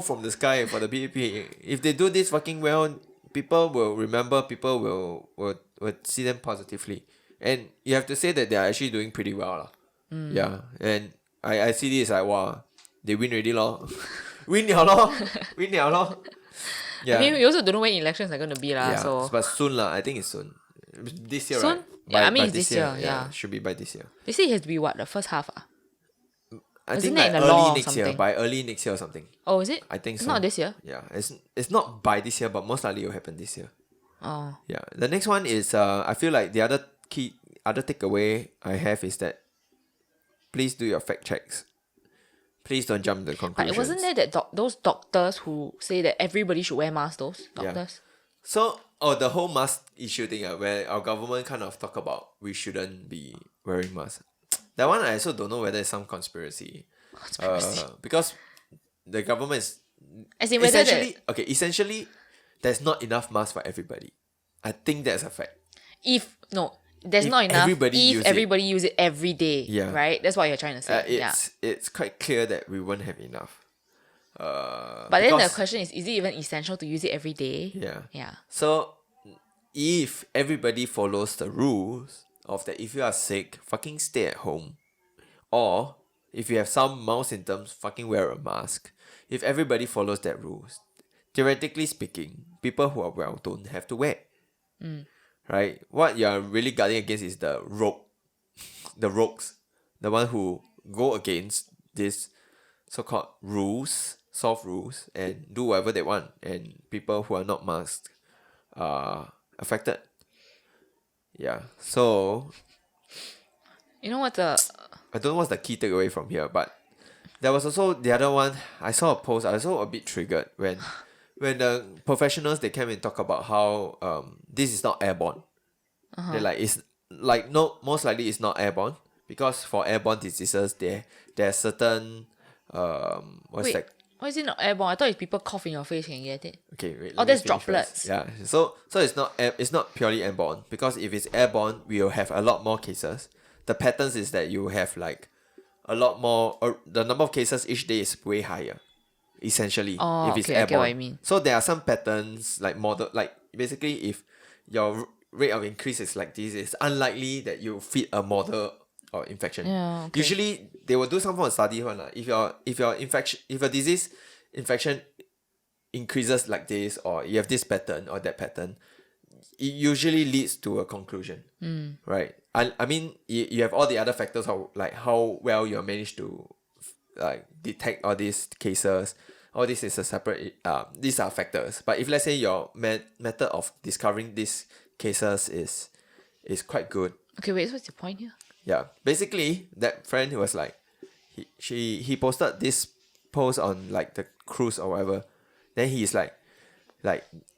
from the sky for the PAP. If they do this fucking well, people will remember. People will see them positively, and you have to say that they are actually doing pretty well lah. Yeah, and I see this like, wow, they win already lor. win liao lor. Yeah. I mean, we also don't know when elections are going to be lah. Yeah, So but soon lah. I think it's soon. This year, soon? right? Yeah, I mean by it's this year. Yeah, should be by this year. they say it has to be what, the first half ah? I Isn't think it like in the law early or next year. something? By early next year or something. Oh, is it? I think It's so. not this year. Yeah, it's not by this year, but most likely it will happen this year. Oh, Yeah. The next one is I feel like the other takeaway I have is that please do your fact checks. Please don't jump to but conclusions. it wasn't there that those doctors who say that everybody should wear masks? Those doctors. So, the whole mask issue thing, where our government kind of talk about we shouldn't be wearing masks. That one I also don't know whether it's some conspiracy. Because the government is As in whether essentially there's not enough masks for everybody. I think that's a fact. there's If not enough. everybody If use it. everybody use it every day, Yeah. right? That's what you're trying to say. It's quite clear that we won't have enough. But then the because- question is it even essential to use it every day? Yeah. Yeah. So if everybody follows the rules of that, if you are sick, fucking stay at home. Or if you have some mild symptoms, fucking wear a mask. If everybody follows that rules, theoretically speaking, people who are well don't have to wear. Right? What you're really guarding against is the rogues, the one who go against this so-called rules, soft rules, and do whatever they want, and people who are not masked are affected. Yeah. So You know what the I don't know what's the key takeaway from here, but there was also the other one. I saw a post. I was also a bit triggered when the professionals, they came and talk about how this is not airborne. They're like, it's like, no, most likely it's not airborne, because for airborne diseases there are certain what's wait, that? why is it not airborne? I thought if people cough in your face, you can get it. Okay, wait. Oh, let me that's finish first. droplets. Yeah. So it's not purely airborne, because if it's airborne, we will have a lot more cases. The patterns is that you have like a lot more, or the number of cases each day is way higher, essentially. Oh, if it's okay, I get airborne. what you mean. So there are some patterns like model, like basically if your rate of increase is like this, it's unlikely that you fit a model or infection. Yeah, okay. Usually they will do some form of study one. If your disease infection increases like this, or you have this pattern or that pattern, it usually leads to a conclusion. Right? I mean, you have all the other factors of like how well you managed to like detect all these cases. All this is a separate. These are factors. But if let's say your method of discovering these cases is quite good. Okay, wait, so what's your point here? Yeah, basically that friend who was like, he posted this post on like the cruise or whatever. Then he's like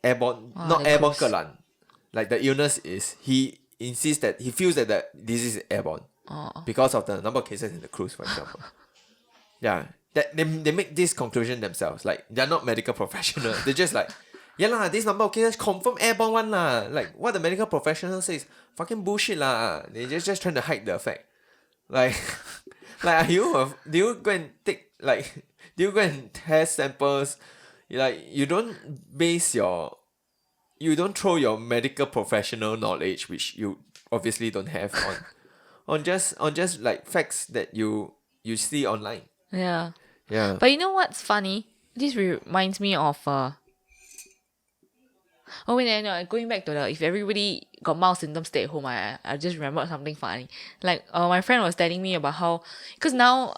airborne, not the airborne cruise. kelan. Like the illness is, he insists that he feels that the disease is airborne because of the number of cases in the cruise, for example. Yeah, that they make this conclusion themselves. Like they're not medical professionals. They're just like, yeah lah, this number of cases confirm airborne one lah. Like what the medical professional says, fucking bullshit lah. They're just trying to hide the fact. Like, do you go and take like, do you go and test samples? You don't throw your medical professional knowledge, which you obviously don't have, on just like facts that you see online. Yeah. Yeah. But you know what's funny? This reminds me of going back to the if everybody got mild symptoms, stay at home. I just remembered something funny. Like my friend was telling me about how, because now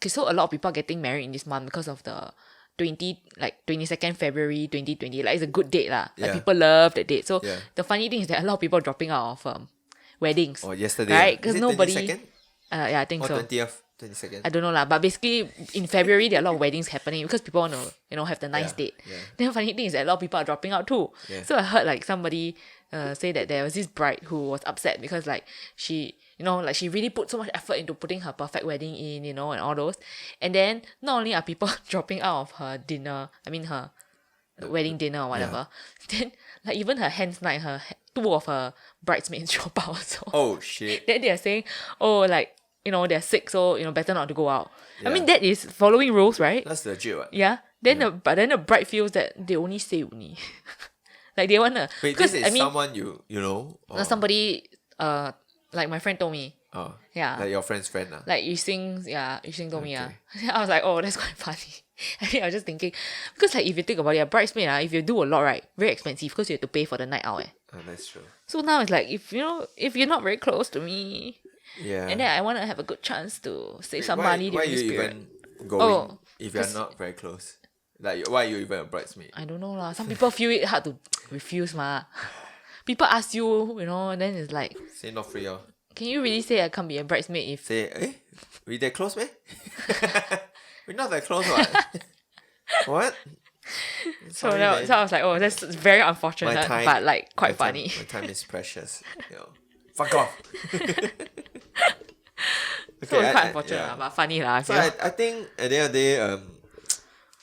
so a lot of people are getting married in this month because of the 22nd February 2020. Like it's a good date lah. Like Yeah. people love that date. So Yeah. the funny thing is that a lot of people are dropping out of weddings. Or yesterday. Right? Is Because it nobody. 22nd? Yeah, I think Or so. 20th, 22nd. I don't know lah, but basically in February there are a lot of weddings happening because people want to have the nice Yeah, date. yeah. Then the funny thing is that a lot of people are dropping out too. Yeah. So I heard like somebody say that there was this bride who was upset because like she she really put so much effort into putting her perfect wedding in, and all those. And then not only are people dropping out of her dinner, I mean her wedding dinner or whatever, then like even her hen's night, two of her bridesmaids drop out also. Oh shit. Then they're saying, oh, like, they're sick, so better not to go out. I Yeah. mean, that is following rules, right? That's legit, what? Yeah. Then but then the bride feels that they only say only. Like they wanna, Wait, because this is someone you know? Or, somebody like my friend told me. oh, Yeah. like your friend's friend. Like Yu Xing told me. Okay. I was like, oh, that's quite funny. I think I was just thinking, because like if you think about it, a bridesmaid, if you do a lot, right, very expensive because you have to pay for the night out. Oh, that's true. So now it's like, if you're not very close to me, Yeah. and then I want to have a good chance to save some why, money why during this you period. even going Oh, if you're 'cause- not very close? Like, why are you even a bridesmaid? I don't know lah. Some people feel it hard to refuse, ma. People ask you, and then it's like, Say not free, oh. can you really say I can't be a bridesmaid if Say, we that close, man? We're not that close, what? What? so, Sorry, now, man. so I was like, oh, that's very unfortunate, My time- but like quite my funny. my time is precious. Fuck off. So it's quite unfortunate, yeah. but funny lah. I So feel. I think at the end of the day,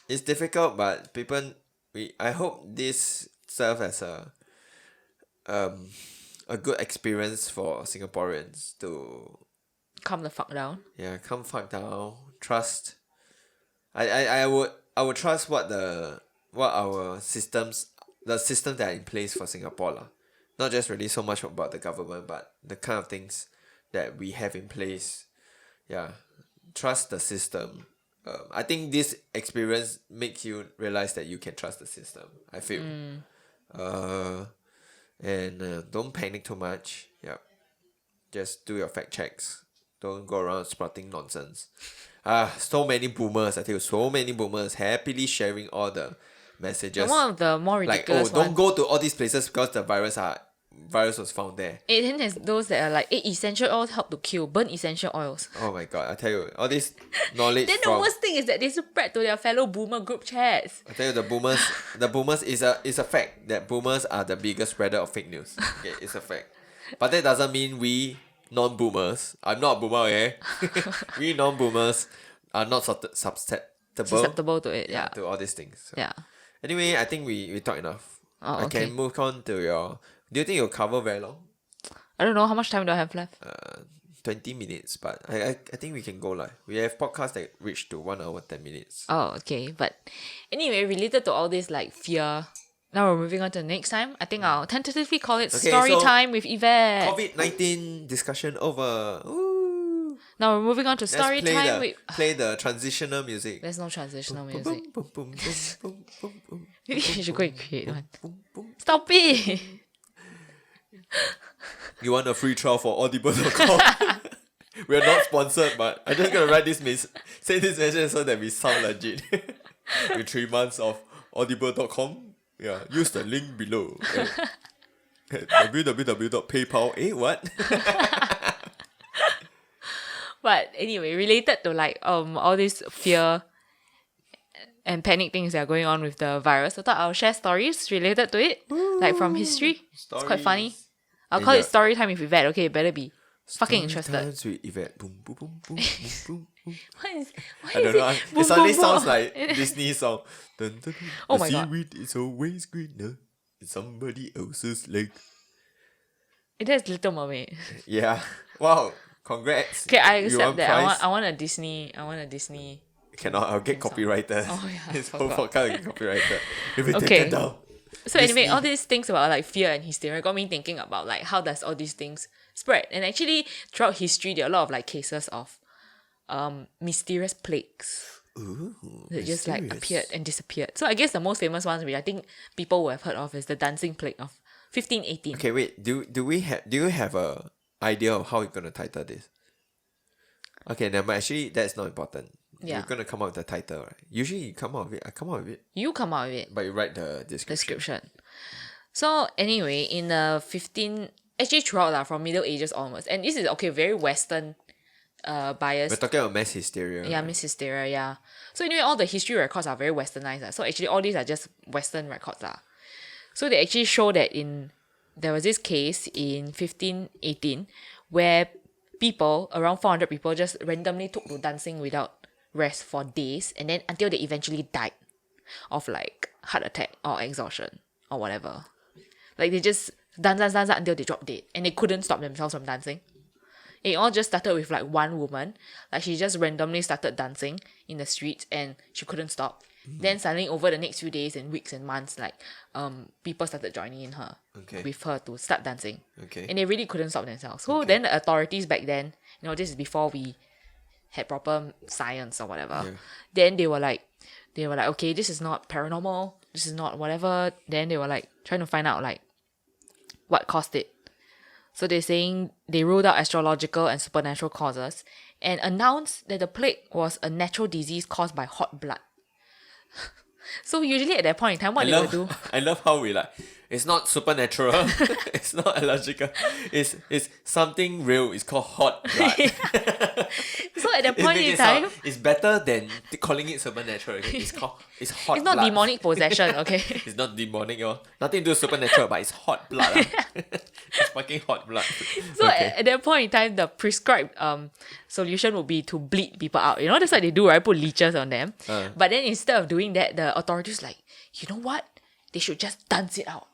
it's difficult, but I hope this serves as a good experience for Singaporeans to Calm the fuck down. come fuck down, trust. I would trust what our systems, the systems that are in place for Singapore lah. Not just really so much about the government, but the kind of things that we have in place. Yeah, trust the system. I think this experience makes you realize that you can trust the system. I feel. And don't panic too much. Yeah, just do your fact checks. Don't go around sprouting nonsense. So many boomers. I tell you, so many boomers happily sharing all the messages. And one of the more Like, ridiculous don't ones. go to all these places because the virus was found there. And then there's those that are like, essential oils help to kill. Burn essential oils. Oh my god! I tell you, all this knowledge Then the from. worst thing is that they spread to their fellow boomer group chats. I tell you, the boomers is a fact that boomers are the biggest spreader of fake news. Okay, it's a fact. But that doesn't mean we non-boomers. I'm not a boomer, okay? We non-boomers are not Susceptible to it, yeah. to all these things. So. Yeah. Anyway, I think we talked enough. Oh, I okay. can move on to your. Do you think you'll cover very long? I don't know, how much time do I have left? 20 minutes, but I think we can go like. We have podcasts that reach to 1 hour 10 minutes. Oh, okay. But anyway, related to all this like fear, now we're moving on to the next time. I think I'll tentatively call it Okay, story so- time with Yvette. COVID-19 discussion over. Ooh. Now we're moving on to Let's story play time the, with. play the transitional music. There's no transitional Boom, music. boom, boom, boom, boom, boom, boom, Maybe you should go and create one. boom, boom. Stop it! You want a free trial for audible.com? We're not sponsored, but I'm just gonna write say this message so that we sound legit. With 3 months of audible.com, yeah, use the link below. www.paypal. What? But anyway, related to like all this fear and panic things that are going on with the virus, I thought I'll share stories related to it, like from history. It's quite funny. Stories. I'll And call yeah. it story time with Yvette. Okay, better be fucking interested. Storytimes with Yvette. Boom, boom, boom, boom, boom, boom, boom. Why I is don't know. it? It suddenly boom, sounds boom? like Disney song. Dun, dun, dun. Oh The my God. seaweed is always greener in somebody else's lake. It is Little Mermaid. Yeah. Wow. Congrats. Okay, I You accept want that. prize? I want a Disney. I want a Disney. Cannot. I'll get song. copyrighted. Oh, yeah, I This whole forgot. podcast will get copyrighted. If we take Okay. it down. So anyway, Disney. all these things about like fear and hysteria got me thinking about like how does all these things spread? And actually, throughout history, there are a lot of like cases of mysterious plagues Ooh, that just like mysterious. appeared and disappeared. So I guess the most famous ones, which I think people will have heard of, is the dancing plague of 1518. Okay, wait. Do you have a idea of how you're gonna title this? Okay, never mind. Actually, that's not important. Yeah. You're gonna come up with the title, right? Usually you come up with it. I come up with it, You come out with it. but you write the description. Description. So anyway, in the actually throughout lah, from Middle Ages onwards, and this is okay, very Western bias. We're talking about mass hysteria. Yeah, right? Miss Hysteria, yeah. So anyway, all the history records are very westernized. So actually all these are just Western records. So they actually show that in there was this case in 1518 where people, around 400 people, just randomly took to dancing without rest for days, and then until they eventually died of like heart attack or exhaustion or whatever. Like they just dance until they dropped dead, and they couldn't stop themselves from dancing. It all just started with like one woman. Like she just randomly started dancing in the streets and she couldn't stop. Then suddenly over the next few days and weeks and months, like people started joining in her with her to start dancing. And they really couldn't stop themselves. So then the authorities back then, this is before we had proper science or whatever. Then they were like, okay, this is not paranormal, this is not whatever. Then they were like trying to find out like what caused it. So they're saying they ruled out astrological and supernatural causes and announced that the plague was a natural disease caused by hot blood. So usually at that point in time, what they would do... I love how we like, it's not supernatural, it's not illogical, it's something real, it's called hot blood. So at that point in time... It's better than calling it supernatural. It's hot It's blood. not demonic possession, okay? It's not demonic, nothing to do with supernatural, but it's hot blood. It's fucking hot blood. So at that point in time, the prescribed solution would be to bleed people out. That's what they do, right? Put leeches on them. But then instead of doing that, the authorities like, you know what? They should just dance it out.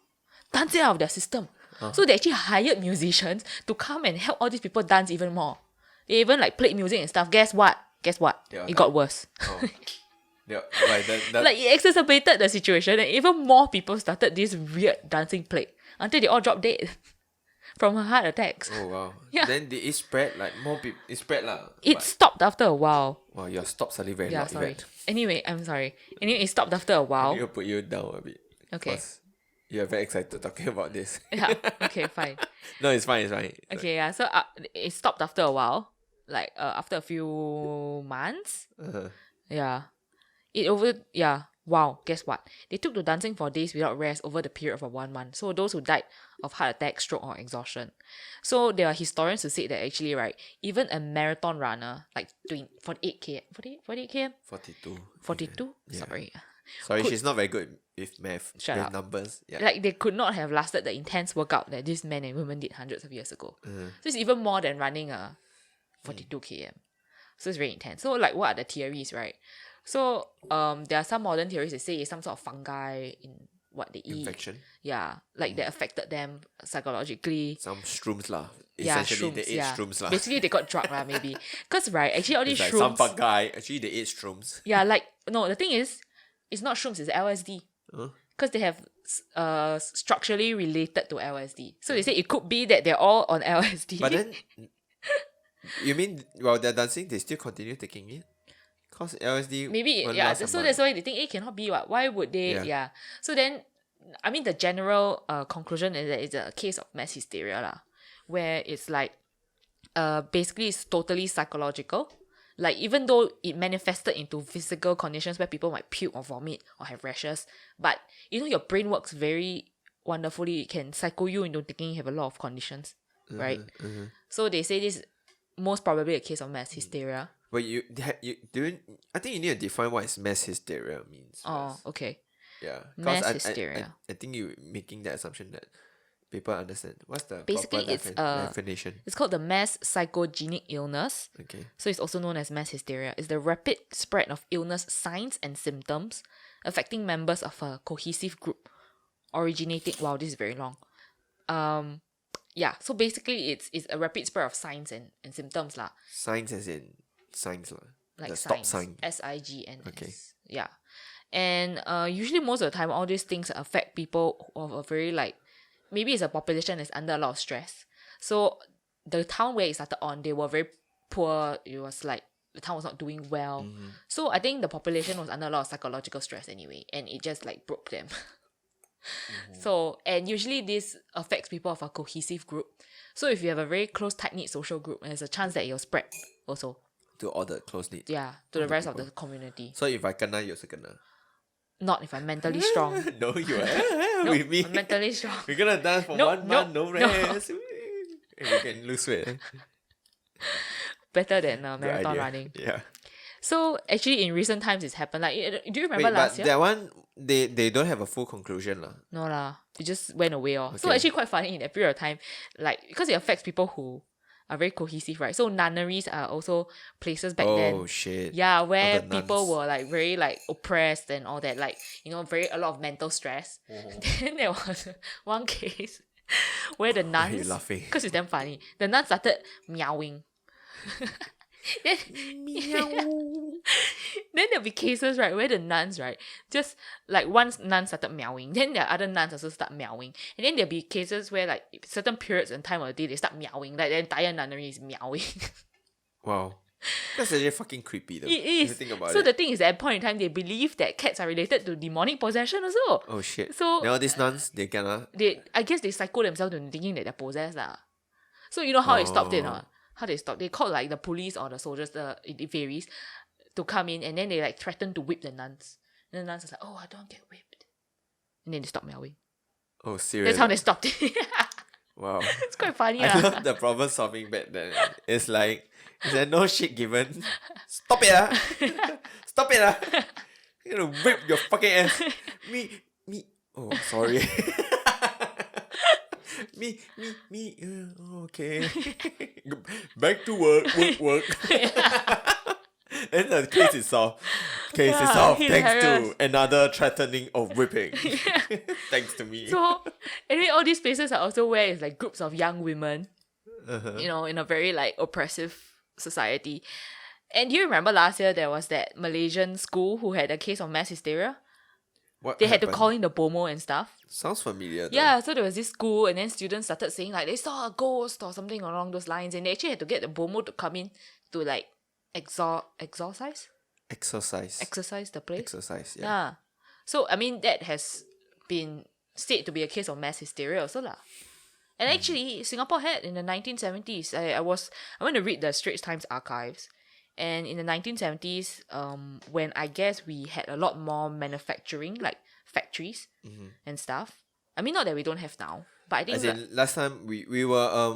Dance it out of their system. So they actually hired musicians to come and help all these people dance even more. They even like played music and stuff. Guess what? It got worse. Yeah, right. Like it exacerbated the situation, and even more people started this weird dancing plague until they all dropped dead from heart attacks. Oh wow. Yeah. Then did it spread like more people? It spread lah. It stopped after a while. Wow, your stop suddenly very Yeah, loud. sorry. Yvette. Anyway, I'm sorry. Anyway, it stopped after a while. I need to put you down a bit. Okay. 'Cause you're very excited talking about this. Yeah. Okay. Fine. No, it's fine. It's fine. Okay. Yeah. So it stopped after a while, like after a few months. Yeah. Wow, guess what? They took to dancing for days without rest over the period of 1 month. So those who died of heart attack, stroke, or exhaustion. So there are historians who say that actually, right, even a marathon runner, like 48 km? 42? Yeah. Sorry. She's not very good with math. Shut with up. numbers. Yeah. Like they could not have lasted the intense workout that these men and women did hundreds of years ago. So it's even more than running a 42 km. So it's very intense. So like what are the theories, right? So there are some modern theories that say it's some sort of fungi in what they eat. Infection. Yeah, like that affected them psychologically. Some shrooms lah. Yeah, Essentially, shrooms, they ate shrooms lah. Basically, they got drug lah, maybe. Because, right, actually all these It's like shrooms... some fungi. Actually, they ate shrooms. Yeah, like, no, the thing is, it's not shrooms, it's LSD. Because they have structurally related to LSD. So they say it could be that they're all on LSD. But then, you mean while they're dancing, they still continue taking it? Because LSD maybe, won't yeah. last a So month. that's why they think, cannot be what? Why would they? Yeah. So then, I mean, the general conclusion is that it's a case of mass hysteria lah, where it's like, basically it's totally psychological. Like even though it manifested into physical conditions where people might puke or vomit or have rashes, but your brain works very wonderfully. It can psycho you into thinking you have a lot of conditions, right? So they say this is most probably a case of mass hysteria. But I think you need to define what is mass hysteria means. Oh, first. okay. Yeah. Mass hysteria. I think you're making that assumption that people understand. What's the Basically, proper it's definition? It's called the mass psychogenic illness. Okay. So it's also known as mass hysteria. It's the rapid spread of illness signs and symptoms affecting members of a cohesive group originating... Wow, this is very long. Yeah, so basically it's a rapid spread of signs and symptoms lah. Signs as in signs lah. Like the signs. stop sign. SIGNS. Okay. Yeah. And usually most of the time all these things affect people of a very like... Maybe it's a population that's under a lot of stress. So the town where it started on, they were very poor. It was like the town was not doing well. So I think the population was under a lot of psychological stress anyway, and it just like broke them. So, and usually this affects people of a cohesive group. So if you have a very close, tight-knit social group, there's a chance that you'll spread also. To all the close knit. Yeah, to the rest of the community. So if I kena, you also kena. Not if I'm mentally strong. No, you are Nope, with me. I'm mentally strong. We're gonna dance for Nope, 1 month, no nope, rest. And we can lose weight. Better than Good marathon idea. running. Yeah. So actually, in recent times, it's happened. Like, do you remember Wait, last but year? that one, they don't have a full conclusion lah. No lah, it just went away. So Okay. actually, quite funny in that period of time, like because it affects people who are very cohesive, right? So nunneries are also places back then. Oh shit. Yeah, All where the people nuns. were like very like oppressed and all that, like very a lot of mental stress. Then there was one case where the Why are you nuns, laughing? because it's damn funny, the nuns started meowing. then, then there'll be cases, right, where the nuns, right, just like one nun started meowing, then the other nuns also start meowing. And then there'll be cases where like certain periods and time of the day they start meowing, like the entire nunnery is meowing. Wow. That's actually fucking creepy though. It If you is. think about So it. the thing is, at that point in time, they believe that cats are related to demonic possession also. Oh shit. So Now these nuns, they gonna. I guess they psycho themselves into thinking that they're possessed lah. So you know how they stopped it, Oh. not? How they stopped? They called like the police or the soldiers, it varies, to come in, and then they like threatened to whip the nuns. And the nuns was like, "Oh, I don't get whipped," and then they stopped meowing. Oh serious. That's how they stopped it. Wow. It's quite funny, I lah. love the problem solving back then. It's like, is there no shit given? Stop it, ah! Stop it, ah! You're gonna whip your fucking ass. Me. Oh, sorry. me. Okay. Back to work. And the case is solved. Case is solved thanks hilarious. to another threatening of whipping. Thanks to me. So anyway, all these places are also where it's like groups of young women, Uh-huh. in a very like oppressive society. And do you remember last year there was that Malaysian school who had a case of mass hysteria? What They had to happened? call in the BOMO and stuff. Sounds familiar though. Yeah, so there was this school, and then students started saying like they saw a ghost or something along those lines, and they actually had to get the BOMO to come in to like exorcise the place. Exercise, yeah. Yeah. So I mean that has been said to be a case of mass hysteria also lah. And actually Singapore had in the 1970s. I went to read the Straits Times archives. And in the 1970s, when I guess we had a lot more manufacturing, like factories and stuff. I mean, not that we don't have now, but I think As in last time we were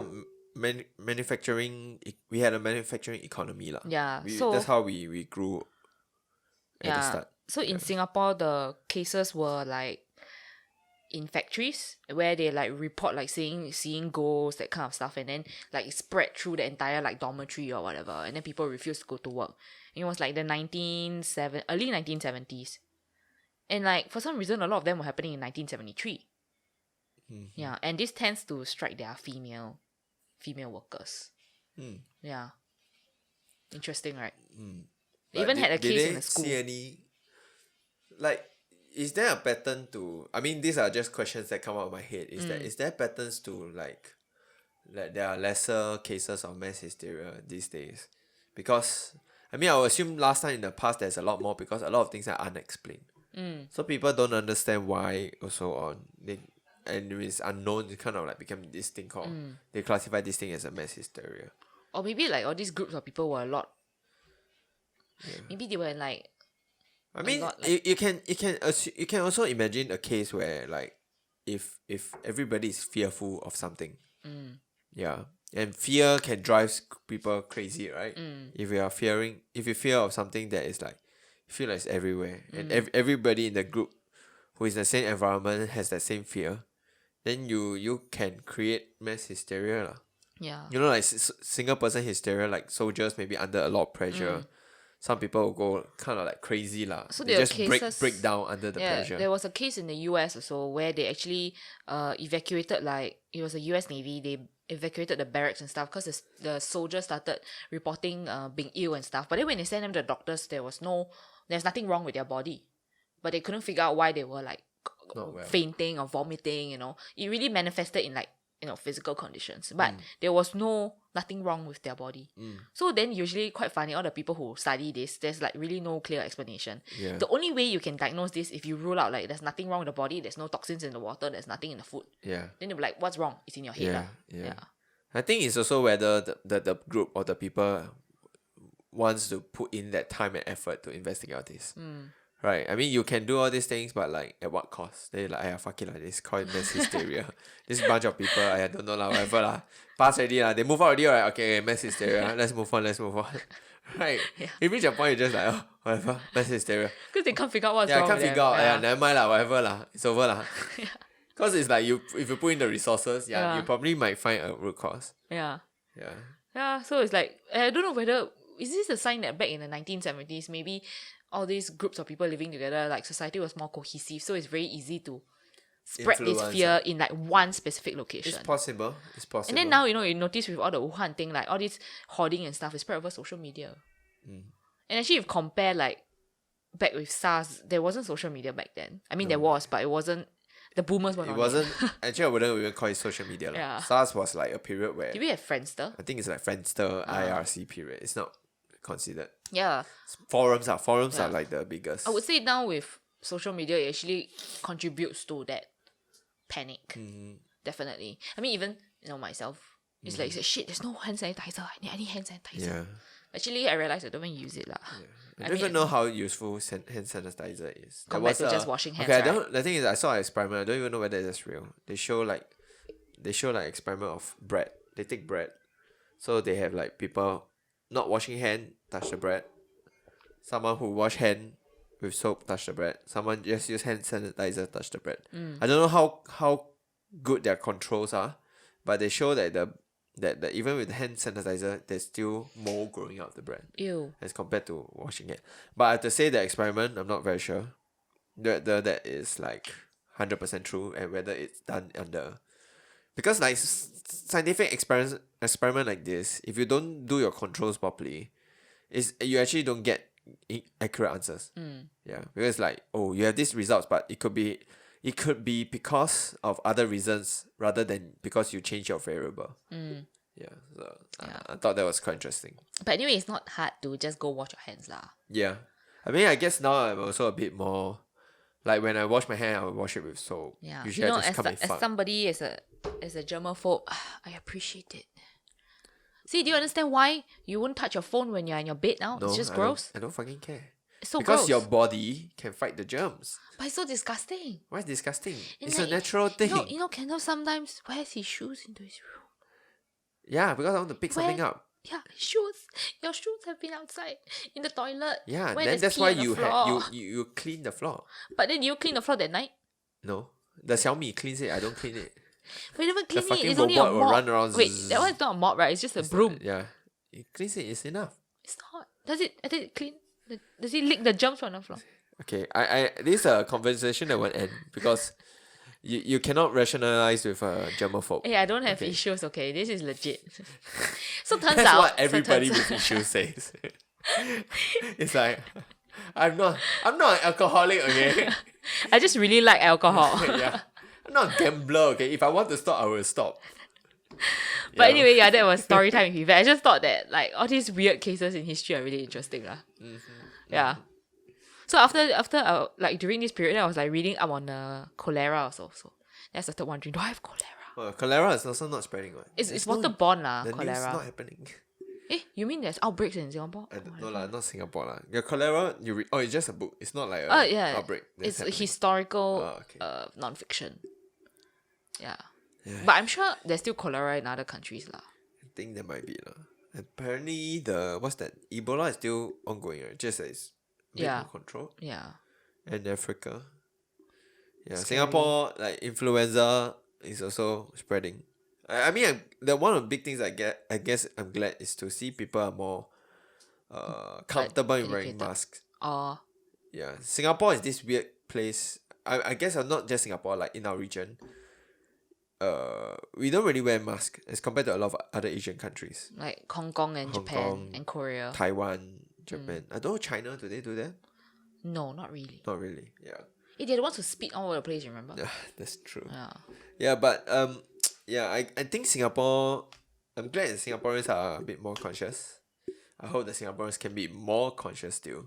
manufacturing, we had a manufacturing economy lah. yeah. That's how we grew at the start. So in Singapore, the cases were like in factories where they like report like seeing ghosts, that kind of stuff, and then like it spread through the entire like dormitory or whatever, and then people refused to go to work. And it was like the early 1970s, and like for some reason a lot of them were happening in 1973. Yeah, and this tends to strike their female workers. Yeah, interesting, right? They even had a case in the school. See any, like, is there a pattern to? I mean, these are just questions that come out of my head. Is there patterns to like there are lesser cases of mass hysteria these days? Because I mean, I would assume last time in the past there's a lot more because a lot of things are unexplained. So people don't understand why also on and it's unknown. It kind of like become this thing called they classify this thing as a mass hysteria. Or maybe like all these groups of people were a lot. Maybe they were like. I mean, lot, like- you can also imagine a case where like if everybody is fearful of something, yeah, and fear can drive people crazy, right? If you fear of something that is like you feel like it's everywhere, and everybody in the group who is in the same environment has that same fear, then you can create mass hysteria lah. Yeah. You know, like single person hysteria, like soldiers maybe under a lot of pressure. Some people will go kind of like crazy lah. So they there were just cases, break down under the pressure. There was a case in the US also where they actually evacuated, like it was a US Navy, they evacuated the barracks and stuff because the soldiers started reporting being ill and stuff. But then when they sent them to the doctors, there's nothing wrong with their body. But they couldn't figure out why they were like Not well. fainting or vomiting, It really manifested in like, physical conditions. But there was nothing wrong with their body. So then usually quite funny, all the people who study this, there's like really no clear explanation. Yeah. The only way you can diagnose this if you rule out like there's nothing wrong with the body, there's no toxins in the water, there's nothing in the food. Yeah. Then they'll be like, what's wrong? It's in your head. Yeah. I think it's also whether the group or the people wants to put in that time and effort to investigate this. Right. I mean, you can do all these things, but like at what cost? They like, fuck it, like this call it mass hysteria. This bunch of people, I don't know lah, whatever lah. Pass already lah. They move out already, right? Okay, mass hysteria. Let's move on. Right. Yeah. You reach a point, you're just like, oh, whatever, that's hysteria. Because they can't figure out what's Yeah, I wrong can't with figure them. out. Yeah, never mind lah, whatever lah. It's over lah. Yeah. Because it's like if you put in the resources, Yeah. you probably might find a root cause. Yeah. Yeah. Yeah, so it's like, I don't know whether, is this a sign that back in the 1970s, maybe all these groups of people living together, like society was more cohesive, so it's very easy to spread this Influence, fear in like one specific location. It's possible. It's possible. And then now, you notice with all the Wuhan thing, like all this hoarding and stuff is spread over social media. And actually, if you compare like back with SARS, there wasn't social media back then. I mean, there was, but it wasn't, the boomers were It on wasn't, actually I wouldn't even call it social media. Yeah. SARS was like a period where, Did we have Friendster? I think it's like Friendster, IRC period. It's not considered. Yeah. Forums are Yeah. like the biggest. I would say now with social media, it actually contributes to that panic. Definitely. I mean, even, myself, it's like, shit, there's no hand sanitizer. I need hand sanitizer. Yeah. Actually, I realized I don't even use it lah. I don't even know how useful hand sanitizer is. There Compared was to just washing hands, Okay, right? the thing is, I saw an experiment. I don't even know whether that's real. They show like experiment of bread. They take bread, so they have like people not washing hand touch the bread. Someone who wash hand with soap touch the bread. Someone just use hand sanitizer touch the bread. I don't know how good their controls are, but they show that that even with hand sanitizer, there's still mold growing out of the bread Ew. as compared to washing it. But I have to say the experiment, I'm not very sure that is like 100% true, and whether it's done under, because like scientific experiment like this, if you don't do your controls properly, you actually don't get accurate answers. Yeah, because like, oh, you have these results, but it could be because of other reasons rather than because you change your variable. Yeah, so I thought that was quite interesting. But anyway, it's not hard to just go wash your hands lah. Yeah, I mean, I guess now I'm also a bit more like, when I wash my hand, I will wash it with soap. Yeah, Usually I just come and as fuck. somebody as a germaphobe, I appreciate it. See, do you understand why you won't touch your phone when you're in your bed now? No, It's just I gross. don't fucking care. It's so Because gross. your body can fight the germs. But it's so disgusting. Why is disgusting? And It's like, a natural thing. Kendall sometimes wears his shoes into his room. Yeah, because I want to pick something Where- up. Yeah, shoes. Your shoes have been outside in the toilet. Yeah, where then there's that's pee why on the you floor. you clean the floor. But then you clean the floor that night. No, the Xiaomi cleans it. I don't clean it. But you never clean fucking it. It's only a robot will mop. run around Wait, zzz. that one is not a mop, right? It's just a broom. Yeah, it cleans it. It's enough. It's not. Does it clean? Does it lick the germs from the floor? Okay, I this is a conversation that won't end because you cannot rationalize with a germaphobe. Hey, I don't have Okay. issues, okay? This is legit. So turns That's out... what everybody so with turns- issues says. It's like, I'm not an alcoholic, okay? I just really like alcohol. Yeah. I'm not a gambler, okay? If I want to stop, I will stop. But Yeah. anyway, yeah, that was story time with Yvette. I just thought that like all these weird cases in history are really interesting. Yeah. So after like during this period, I was like reading up on cholera also. So then I started wondering, do I have cholera? Well, cholera is also not spreading, right? It's There's waterborne lah, The news cholera. not happening. You mean there's outbreaks in Singapore? I don't know lah, not Singapore lah. Your cholera, it's just a book. It's not like a Oh yeah, outbreak. that's it's happening. historical Oh, okay. non-fiction. Yeah. But I'm sure there's still cholera in other countries lah. I think there might be lah. Apparently what's that? Ebola is still ongoing, right? Just that it's a bit Yeah. more controlled. Yeah. And Africa. Yeah, Scary. Singapore, like influenza is also spreading. I mean, one of the big things I guess I'm glad is to see people are more comfortable in wearing educated. masks. Or Yeah, Singapore is this weird place. I guess not just Singapore, like in our region. We don't really wear masks as compared to a lot of other Asian countries. like Hong Kong and Hong Japan Kong, and Korea. Taiwan, Japan. I don't know China. Do they do that? No, not really. Not really. Yeah. They're the ones who spit all over the place, remember? Yeah, that's true. Yeah. Yeah, but yeah, I think Singapore. I'm glad that Singaporeans are a bit more conscious. I hope that Singaporeans can be more conscious still.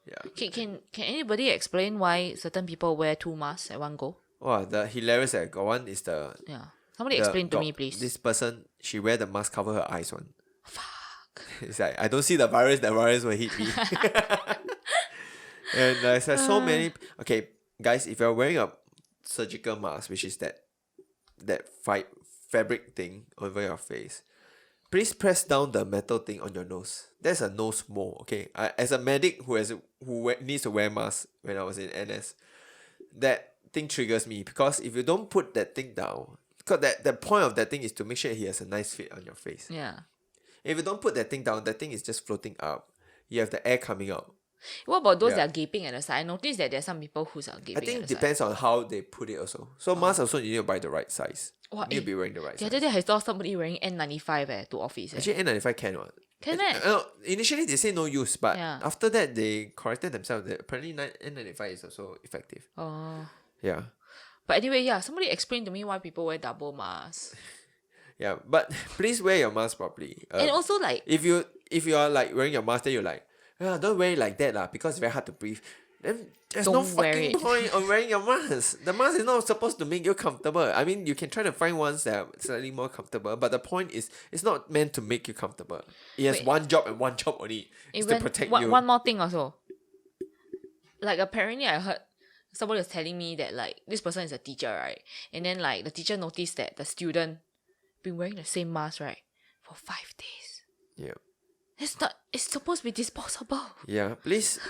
Yeah. Can anybody explain why certain people wear two masks at one go? Oh, the hilarious got one is Yeah. Somebody explain to got me, please. This person, she wear the mask cover her eyes one. Fuck. It's like, I don't see the virus will hit me. And there's like so many. Okay, guys, if you're wearing a surgical mask, which is that fabric thing over your face, please press down the metal thing on your nose. That's a nose mole, okay? As a medic needs to wear mask when I was in NS, that thing triggers me because if you don't put that thing down, because the point of that thing is to make sure he has a nice fit on your face. Yeah. If you don't put that thing down, that thing is just floating up. You have the air coming out. What about those Yeah. that are gaping at the side? I noticed that there's some people who are gaping I think at it the depends on how they put it also. So mask also you need to buy the right size. Wow, You need to be wearing the right The size. other day I saw somebody wearing N95 to office. Actually, N95 can what? Can it? Initially they say no use, but Yeah. after that they corrected themselves. That apparently N95 is also effective. Oh. Yeah, But anyway, yeah, somebody explained to me why people wear double masks. yeah. But please wear your mask properly. And also like, if you are like wearing your mask, then you're like, don't wear it like that because it's very hard to breathe. Then there's no Don't wear fucking it. point of wearing your mask. The mask is not supposed to make you comfortable. I mean, you can try to find ones that are slightly more comfortable, but the point is, it's not meant to make you comfortable. It has Wait. one job and one job only. It's to protect you. One more thing also. Like apparently I heard somebody was telling me that like this person is a teacher, right? And then like the teacher noticed that the student been wearing the same mask, right, for 5 days. Yeah. It's supposed to be disposable. Yeah. Please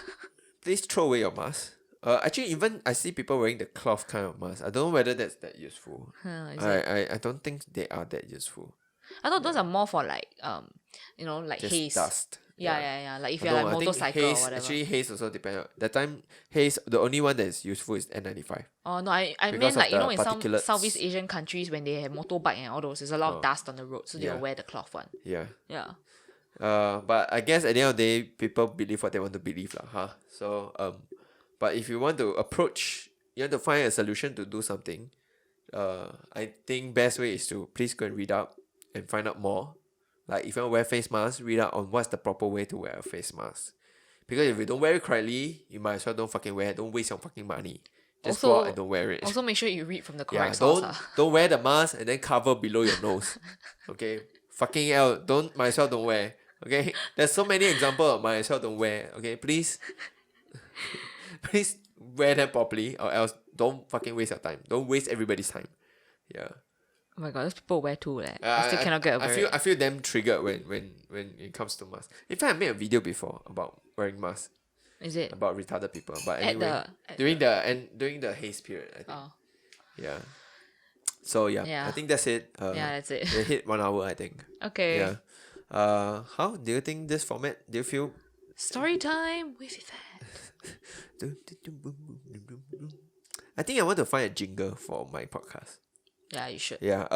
throw away your mask. Actually, even I see people wearing the cloth kind of mask. I don't know whether that's that useful. Is it? I don't think they are that useful. I thought those are more for like like Just haze. dust. Yeah. Like if I you're don't like know, I think motorcycle or haze, whatever. actually haze also depends. That time haze, the only one that is useful is N95. Oh no, I Because meant of like the in some particulates. Southeast Asian countries when they have motorbike and all those, there's a lot of dust on the road, so they'll Yeah. wear the cloth one. Yeah. Yeah. But I guess at the end of the day, people believe what they want to believe, lah, huh? So but if you want to approach, you want to find a solution to do something. I think best way is to please go and read up and find out more. Like if you want to wear face mask, read up on what's the proper way to wear a face mask. Because if you don't wear it correctly, you might as well don't fucking wear it. Don't waste your fucking money. Just go out and don't wear it. Also make sure you read from the Yeah, correct source. don't wear the mask and then cover below your nose. Okay, fucking hell, might as well don't wear. Okay, there's so many examples of might as well don't wear. Okay, please, please wear them properly, or else don't fucking waste your time. Don't waste everybody's time. Yeah. Oh my god, those people wear too. I still cannot get over it. I feel them triggered when it comes to masks. In fact, I made a video before about wearing masks, Is it? about retarded people. But At anyway, the- during the haze period, I think. Oh. Yeah. So yeah, Yeah. I think that's it. Yeah, that's it. We hit 1 hour, I think. Okay. Yeah. How do you think this format? Do you feel? Story time with Yvette. I think I want to find a jingle for my podcast. Yeah, you should. Yeah.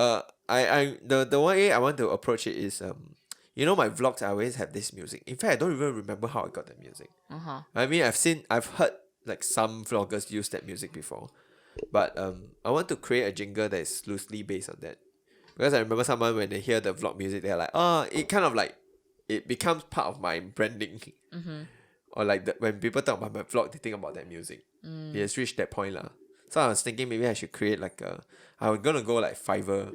The way I want to approach it is my vlogs, I always have this music. In fact, I don't even remember how I got that music. I mean, I've heard like some vloggers use that music before, but I want to create a jingle that is loosely based on that, because I remember someone when they hear the vlog music, they're like, it kind of like it becomes part of my branding. Or like when people talk about my vlog, they think about that music. It has reached that point lah. So I was thinking maybe I should create like I was gonna go like Fiverr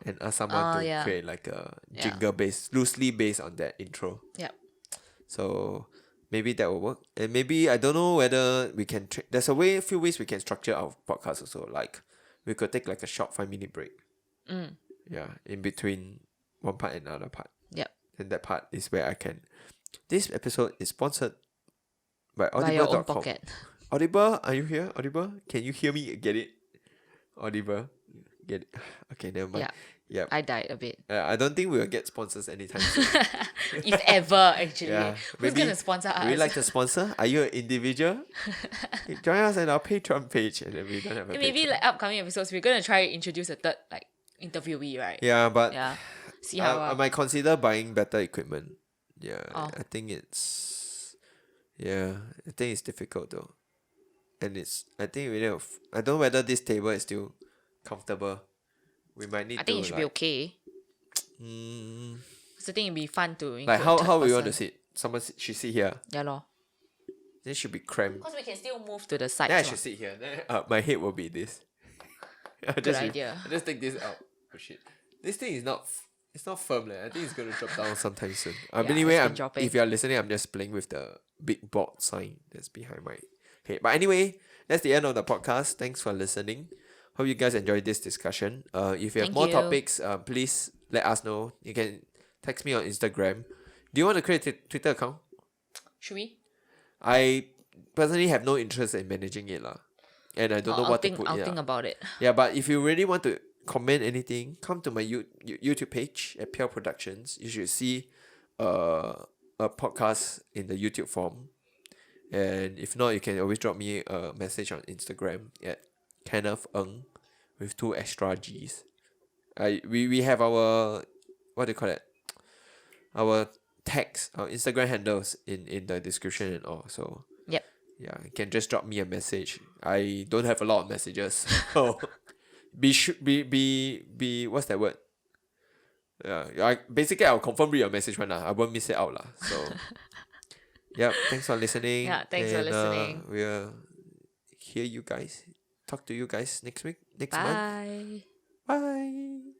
and ask someone to create like a jingle loosely based on that intro. Yep. So maybe that will work. And maybe I don't know whether we can. There's a few ways we can structure our podcast also. Like we could take like a short 5-minute break. Yeah, in between one part and another part. Yep. And that part is where I can. This episode is sponsored by By your own audible.com. pocket. Audible, are you here? Audible? Can you hear me? Get it? Audible? Get it? Okay, never mind. Yeah. I died a bit. I don't think we'll get sponsors anytime soon. If ever, actually. Yeah. Who's Maybe gonna sponsor us? Would you like to sponsor? Are you an individual? Join us on our Patreon page, and then we don't have a Maybe Patreon. like upcoming episodes, we're gonna try to introduce a third like interviewee, right? Yeah, but Yeah. See how. I might consider buying better equipment. Yeah, Oh. I think it's. Yeah, I think it's difficult though, and I think we need. I don't know whether this table is still comfortable. We might need. I think it should be okay. Mm, So I think it'd be fun to like include how third we want to person. sit? Someone should sit here. Yeah, lor. This should be cramped. Because we can still move to the side. Then I should sit here. Then my head will be this. I'll idea. I'll just take this out. Oh shit! This thing is not. It's not firm, I think it's gonna drop down sometime soon. Yeah, Anyway, it's been dropping. if you're listening, I'm just playing with the big board sign that's behind my head. But anyway, that's the end of the podcast. Thanks for listening. Hope you guys enjoyed this discussion. If you have Thank more you. topics, please let us know. You can text me on Instagram. Do you want to create a Twitter account? Should we? I personally have no interest in managing it lah, and I don't know what to put. I'll think about it. Yeah, but if you really want to comment anything, come to my YouTube page at Pure Productions. You should see a podcast in the YouTube form. And if not, you can always drop me a message on Instagram at Kenneth Ng with 2 extra G's. We have our, what do you call it? Our tags, our Instagram handles in the description and all. So Yep. yeah, you can just drop me a message. I don't have a lot of messages. So be what's that word? Yeah, I'll confirm read your message one. I won't miss it out. So yeah, thanks for listening. Yeah, thanks for listening. We'll hear you guys. Talk to you guys next month. Bye. Bye.